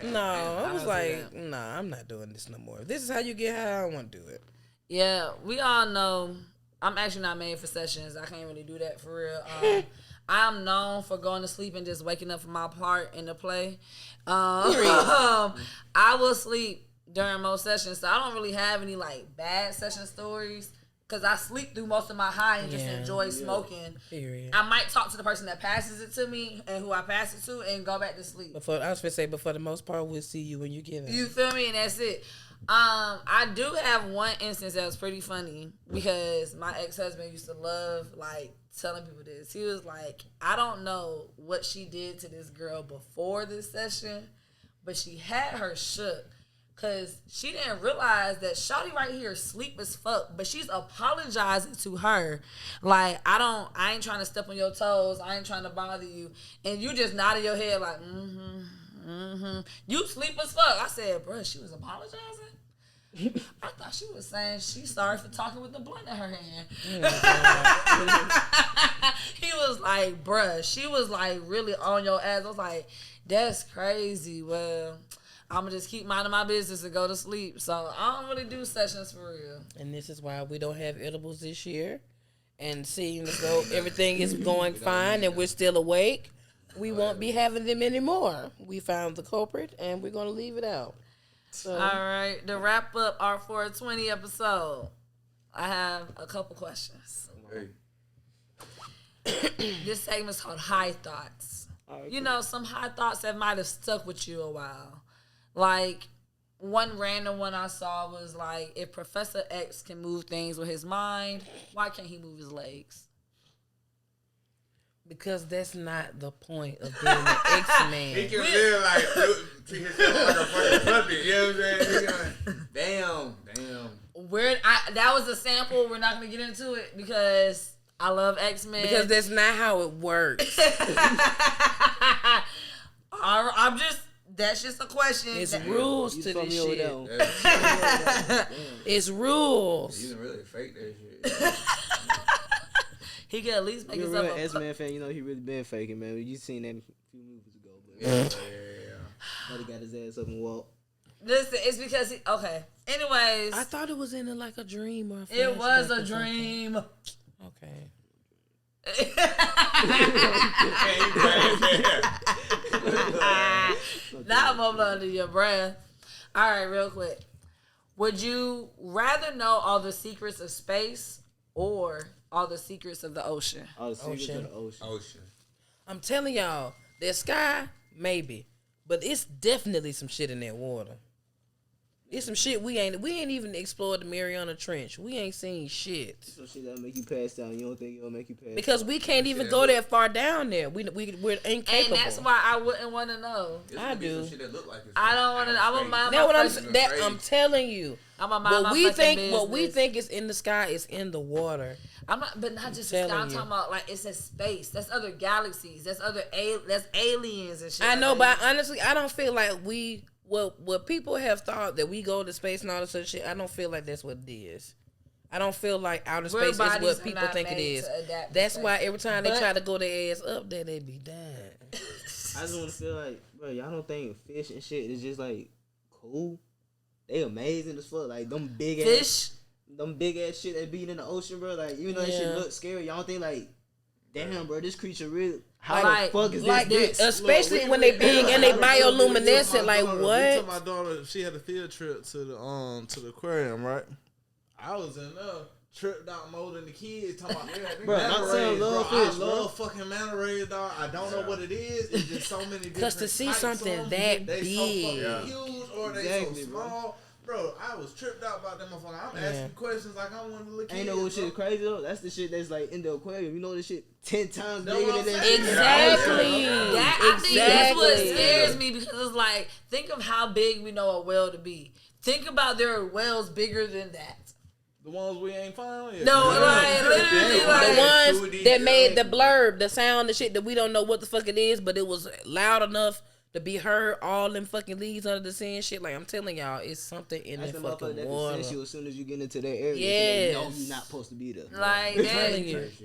No, I was like, nah, I'm not doing this no more. If this is how you get high, I don't want to do it. Yeah, we all know I'm actually not made for sessions. I can't really do that for real. I'm known for going to sleep and just waking up for my part in the play. I will sleep during most sessions, so I don't really have any like bad session stories because I sleep through most of my high and just enjoy smoking. Period. I might talk to the person that passes it to me and who I pass it to and go back to sleep. But for the most part, we'll see you when you get it. You feel me? And that's it. I do have one instance that was pretty funny because my ex-husband used to love like telling people this. He was like, I don't know what she did to this girl before this session, but she had her shook because she didn't realize that shawty right here sleep as fuck, but she's apologizing to her. Like, I ain't trying to step on your toes. I ain't trying to bother you. And you just nodded your head like, You sleep as fuck. I said, bruh, she was apologizing? I thought she was saying she's sorry for talking with the blunt in her hand. He was like, bruh, she was like really on your ass. I was like, that's crazy. Well, I'm going to just keep minding my business and go to sleep. So I don't really do sessions for real. And this is why we don't have edibles this year. And seeing as though everything is going fine and we're still awake, we won't be having them anymore. We found the culprit and we're going to leave it out. So. All right, to wrap up our 420 episode, I have a couple questions. This segment's called High Thoughts. You know, some high thoughts that might have stuck with you a while. Like, one random one I saw was like, if Professor X can move things with his mind, why can't he move his legs? Because that's not the point of being an X-Man. He can live like, treat himself like a fucking puppy. You know what I'm saying? Damn. That was a sample. We're not going to get into it because I love X-Men. Because that's not how it works. That's just a question. It's rules to this shit. It's rules. You didn't really fake that shit. He could at least make You're himself a real X-Man fan. You know he really been faking, man. You seen that a few movies ago. But Yeah. but he got his ass up and walked. Listen, it's because he... Okay. Anyways. I thought it was in like a dream or a flashback. It was a dream. Okay. Not mumble under your breath. All right, real quick. Would you rather know all the secrets of space or all the secrets of the ocean? All the secrets of the ocean. I'm telling y'all, that sky, maybe. But it's definitely some shit in that water. It's some shit we ain't even explored the Mariana Trench. We ain't seen shit. Some shit that'll make you pass down. You don't think it'll make you pass because we can't even go that far down there. We're incapable. And that's why I wouldn't want to know. I do. I don't want to. I'm a mind. I'm telling you. I'm a mind. What we think is in the sky is in the water. I'm not, but not just the sky. I'm talking about like it's in space. That's other galaxies. That's that's aliens and shit. I know, but honestly, I don't feel like what people have thought that we go to space and all this other shit. I don't feel like that's what it is. I don't feel like outer space is what people think it is. That's why every time they try to go their ass up there, they be dying. I just want to feel like, bro, y'all don't think fish and shit is just like cool? They amazing as fuck. Like them big ass shit that be in the ocean, bro. Like even though that shit look scary, y'all don't think like, damn, bro, this creature really. How the fuck is this? Especially when they big and they bioluminescent. Like what? Me told my daughter she had a field trip to the aquarium, right? I was in there, tripped out more than the kids. Talking about bro, manta rays, bro. Fish, I love fucking manta rays, dog. I don't know what it is. It's just so many different. Because to see something that they big, so fucking huge or they so small. Bro, I was tripped out about that motherfucker. I'm asking questions like I want to look at it. Ain't know what shit crazy though? That's the shit that's like in the aquarium. You know this shit 10 times bigger than that. Exactly. I think that's what scares me because it's like, think of how big we know a whale to be. Think about there are whales bigger than that. The ones we ain't found yet. No, like literally, like the ones that made the blurb, the sound, the shit that we don't know what the fuck it is, but it was loud enough to be heard. All them fucking leaves under the sea and shit. Like I'm telling y'all, it's something in that fucking water. That you as soon as you get into that area. Yes. You know you're not supposed to be there. Like that,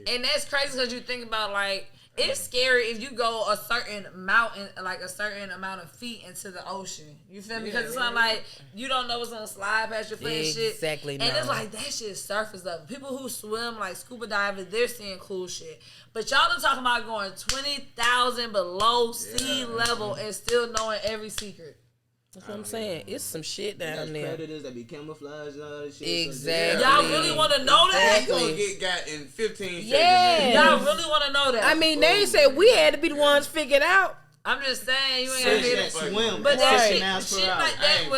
and that's crazy because you think about like. It's scary if you go a certain mountain, like a certain amount of feet into the ocean. You feel me? Because it's not like you don't know what's gonna slide past your foot and shit. Exactly. And it's like that shit surface up. People who swim like scuba divers, they're seeing cool shit. But y'all are talking about going 20,000 below sea level and still knowing every secret. That's what I'm saying. It's some shit down there. Predators that be camouflaged and all that shit. Exactly. Y'all really want to know that? You gonna get got in 15 seconds. Yeah. Y'all really want to know that? I mean, they said we had to be the ones figured out. I'm just saying you ain't gotta be able to swim. But that shit out. like that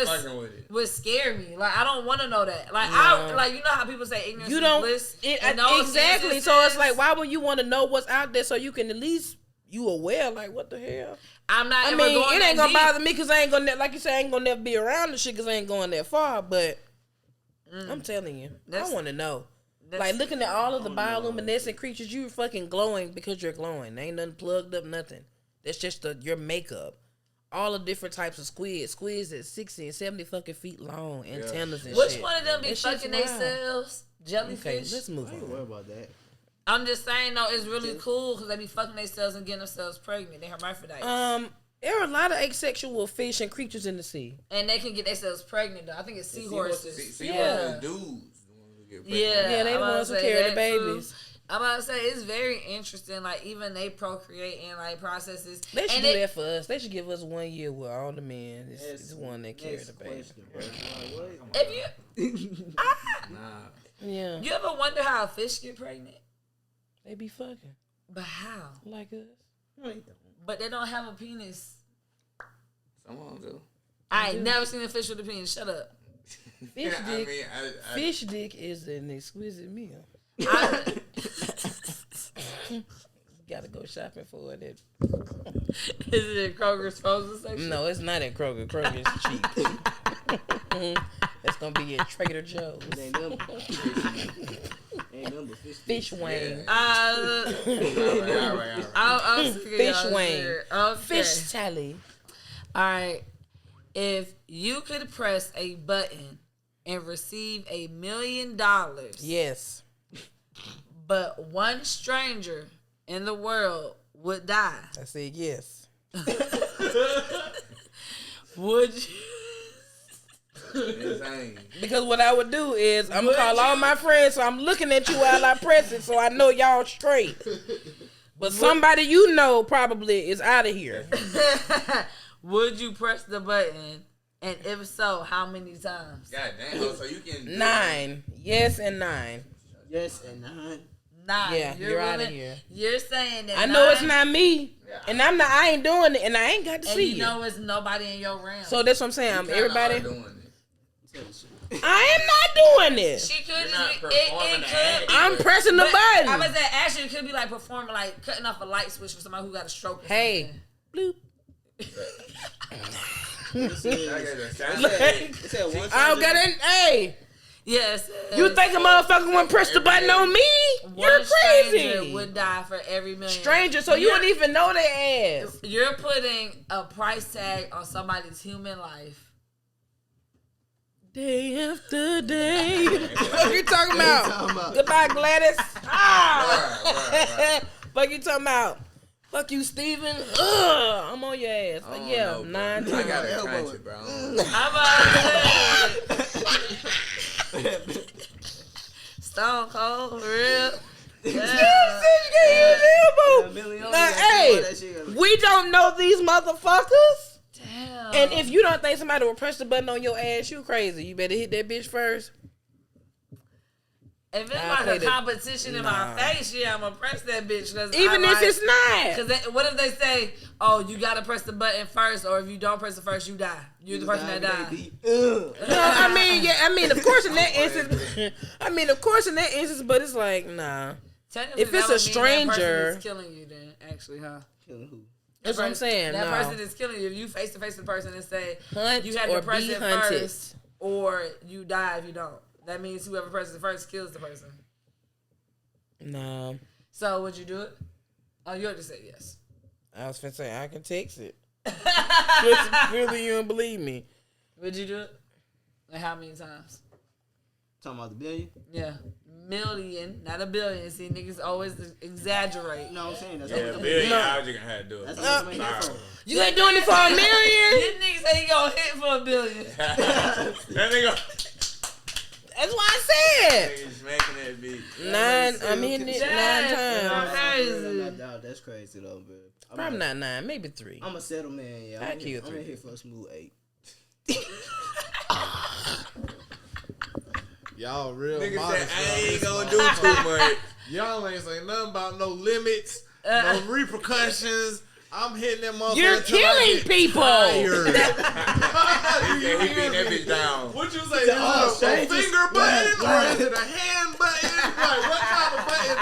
would scare me. Like I don't want to know that. Like I like you know how people say ignorance is bliss. Exactly. So it's like why would you want to know what's out there so you can at least you aware? Like what the hell? I'm not. I mean, it ain't gonna bother me because I ain't gonna like you say I ain't gonna never be around the shit because I ain't going that far. But I'm telling you, I want to know. Like looking at all of the bioluminescent creatures, you fucking glowing because you're glowing. There ain't nothing plugged up, nothing. That's just your makeup. All the different types of squids at 60 and 70 fucking feet long, antennas and Which shit. Which one of them be fucking themselves? Jellyfish? Okay, let's move on. Don't worry about that. I'm just saying though, it's really cool because they be fucking themselves and getting themselves pregnant. They hermaphrodites. There are a lot of asexual fish and creatures in the sea, and they can get themselves pregnant. Though I think it's seahorses. Seahorses, dudes. Yeah, they the ones who carry the babies. I'm about to say it's very interesting. Like even they procreate and like processes. They should do that for us. They should give us 1 year with all the men. It's one that carry the baby. If you, yeah, you ever wonder how fish get pregnant? They be fucking, but how? Like us? No, they don't. But they don't have a penis. Some of them do. I ain't never seen a fish with a penis. Shut up. Fish dick. Fish dick is an exquisite meal. Gotta go shopping for it. Is it at Kroger's frozen section? No, it's not at Kroger. Kroger's cheap. It's gonna be at Trader Joe's. Fish wing. All right. Fish wing. Okay. Fish tally. All right. If you could press a button and receive $1 million, yes, but one stranger in the world would die, I said yes. Would you? Because what I would do is I'm gonna call all my friends, so I'm looking at you while I press it, so I know y'all straight. But somebody you know probably is out of here. Would you press the button? And if so, how many times? God damn, so you can 9. Yes and 9. Yes and 9. 9. Yeah, you're out of here. You're saying that I know it's not me, and I ain't doing it, and I ain't got to see you know it's nobody in your realm. So that's what I'm saying. Everybody. I am not doing it. She could You're not just be, performing it the could act. be. I'm pressing the button. I was that actually it could be like performing, like cutting off a light switch for somebody who got a stroke. Or Hey, bloop. It said one I got it. Hey, yes. you think a motherfucker wouldn't press the button on me? You're crazy. Would die for every million. Stranger, so you wouldn't even know their ass. You're putting a price tag on somebody's human life. Day after day. What you talking about? Goodbye, Gladys. Right. Fuck you talking about? Fuck you, Steven. I'm on your ass. I don't Yeah, know, bro. 9 I times. got a country, bro. Stone Cold, for real. Hey, we don't know these motherfuckers. Damn. And if you don't think somebody will press the button on your ass, you crazy. You better hit that bitch first. If it's I'll like a play competition in my face, yeah, I'm gonna press that bitch. Even if it's not. Because what if they say, oh, you gotta press the button first, or if you don't press it first, you die. You're the person that dies. No, I mean, of course in that instance, but it's like, nah. Technically, If it's that a would mean that person stranger- is killing you then, actually, huh? Killing who? That's what I'm saying. That No. person is killing you. If you face to face with the person and say, Hunt you had or to press be it hunted. first, or you die if you don't. That means whoever presses it first kills the person. No. So, would you do it? Oh, you already said yes. I was finna say, I can text it. Really, you don't believe me. Would you do it? Like how many times? Talking about the billion? Yeah. Million, not a billion. See, niggas always exaggerate. You know what I'm saying? That's Yeah, what billion No. dollars you gonna have to do it. That's what I'm here for. You ain't doing it for $1 million? This nigga say he gonna hit for $1 billion. That nigga. That's why I said. Nigga smacking that bitch. 9, I'm hitting it 9 times. That's crazy though, bro. Probably not 9, maybe 3. I'm a settle man, yeah. I killed I'm 3. in here for a smooth 8. Y'all real Nigga said, modest. I around ain't this gonna do motherfucker. too much. Y'all ain't saying nothing about no limits, no repercussions. I'm hitting that motherfucker. You're until I killing get people. tired. He said he beating that bitch down. What you say? Is it a finger button or is it a hand button? Like what kind of button?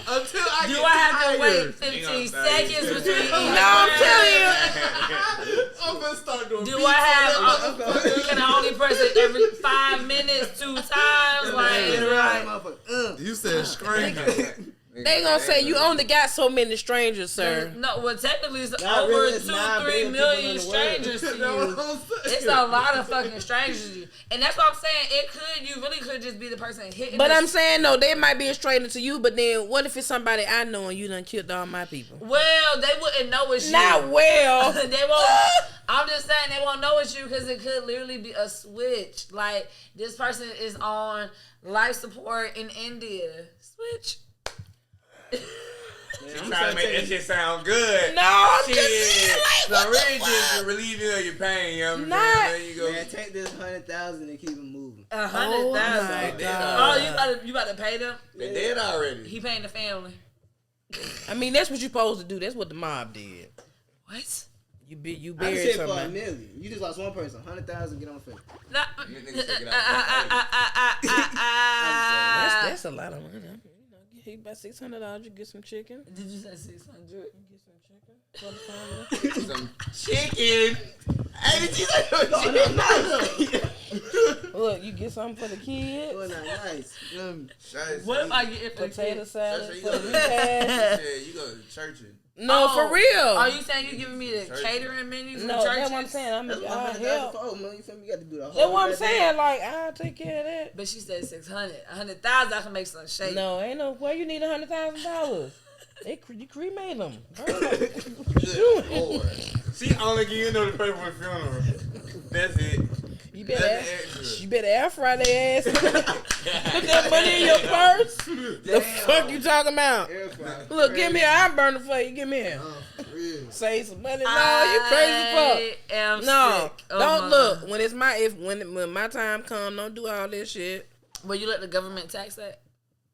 Until I Do get I have to wait tired. 15 seconds between each? No, I'm telling you. I'm gonna start doing. Do beats I on have? that motherfucker. Can I only press it every 5 minutes, 2 times? Like, You said stranger. They gonna say you only got so many strangers, sir. no. Well, technically, it's Not over really, it's 2-3 9 billion million people in the world. strangers to That's what you. I'm saying. It's a lot of fucking strangers to you, and that's what I'm saying. You really could just be the person hitting. But the I'm saying, no, they might be a stranger to you, but then what if it's somebody I know and you done killed all my people? Well, they wouldn't know it's you. Not well. They won't. I'm just saying they won't know it's you because it could literally be a switch. Like this person is on life support in India. Switch. She trying to make that shit sound good. No, I'm Shit. just saying, like, So what really the just fuck? to relieve you of your pain, you know what I'm Not- saying? There you go. Man, take this 100,000 and keep it moving. 100,000. my God. Oh, you about to pay them? They dead already. He paying the family. I mean, that's what you supposed to do. That's what the mob did. What? You I just buried said for $1 somebody. million. You just lost one person. 100,000, get on film. Nah. Niggas take it out. That's a lot of money. You know, get about $600. You get some chicken. Did you say 600? Get some chicken for the family. Some chicken. Hey, did you say Look, you get something for the kids. Oh, nice. What if I get it for Potato kids? salad That's for what the you repast. You go to church and No, for real. Are you saying you giving me the catering menu for No, churches? that's what I'm saying. That's what I'll 100,000 help. for. Oh, man, you feel me? You got to do the whole. That's what I'm goddamn- saying. Like, I'll take care of that. But she said 600. 100,000, I can make some shake. No, ain't no. Why you need $100,000? You cremate them. good Lord. She only give you the pay for a funeral. That's it. You That's better, the extra. you better air fry their ass. Put that money in your purse. The fuck you talking about? Air fryer. Look, give me here. I'm burning for you. Give me here. For real. Save some money. No, you crazy fuck. I am No, sick of don't my- look. When it's when my time come, don't do all this shit. Will you let the government tax that?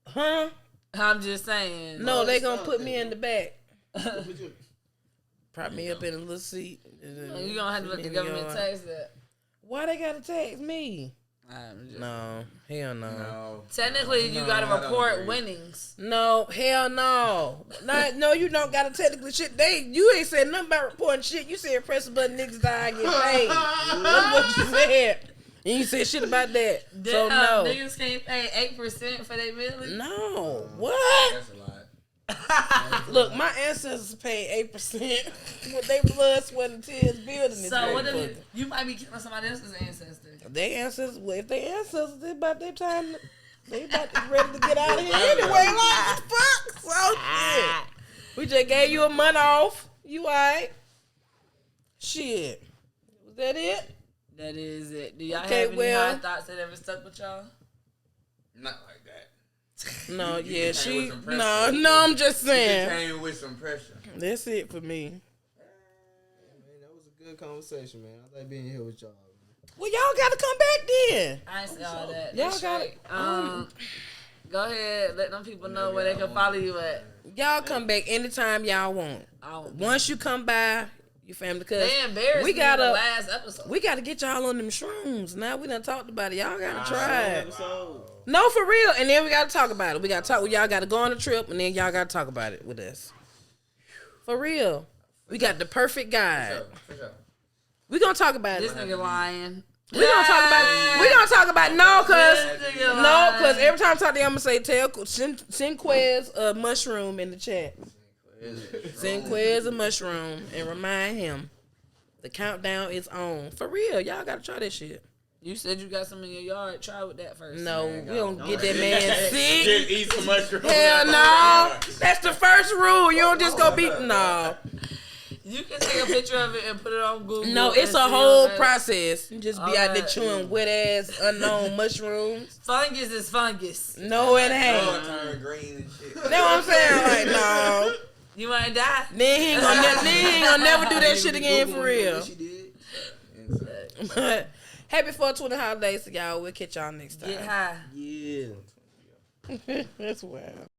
Huh? I'm just saying. No, they gonna put me in the back. What you- Prop me up in a little seat. You gonna have to let the government tax that. Why they gotta tax me? No, hell no. No. Technically, you gotta report winnings. No, hell no. No, you don't gotta technically shit. You ain't said nothing about reporting shit. You said press the button, niggas die, get paid. That's what you said. You ain't said shit about that. So no. Niggas can't pay 8% for their million? No. What? That's a lot. Look, my ancestors paid 8% with their blood, sweat, and tears building this. So what if you might be killing somebody else's ancestors? They ancestors, well, if they ancestors, they about their time. They about to be ready to get out of here anyway. Like the fuck? So shit. We just gave you a month off. You alright? Shit. Was that it? That is it. Do y'all have any high thoughts that ever stuck with y'all? Not like that. No, yeah, no, I'm just saying. Came with some pressure. That's it for me. Man, that was a good conversation, man. I like being here with y'all. Well, y'all gotta come back then. I ain't say all that. Y'all got go ahead, let them people know where they can follow you at. Y'all come back anytime y'all want. Once you come by, you family, because they embarrassed me in the last episode. We gotta get y'all on them shrooms. Now we done talked about it. Y'all gotta try it. No, for real. And then we gotta talk about it. We gotta talk. Y'all gotta go on a trip, and then y'all gotta talk about it with us. For real. We got the perfect guide. For sure. We gonna talk about this it. Nigga lying. We gonna talk about it. We gonna talk about cause every time I talk to you, I'm gonna say send Quez a mushroom in the chat. Send Quez a mushroom and remind him the countdown is on. For real, y'all gotta try this shit. You said you got some in your yard. Try with that first. No, we don't get that man sick. Just eat some mushrooms. Hell no. That's the first rule. You don't just go beat. No. You can take a picture of it and put it on Google. No, it's a whole process. You just be out there chewing wet ass unknown mushrooms. Fungus is fungus. No, it ain't. Turn green and shit. That's what I'm saying. Like, no. You might die. Then he ain't gonna never do that shit again for real. But happy 420 holidays to y'all. We'll catch y'all next time. Get high. Yeah. That's wild.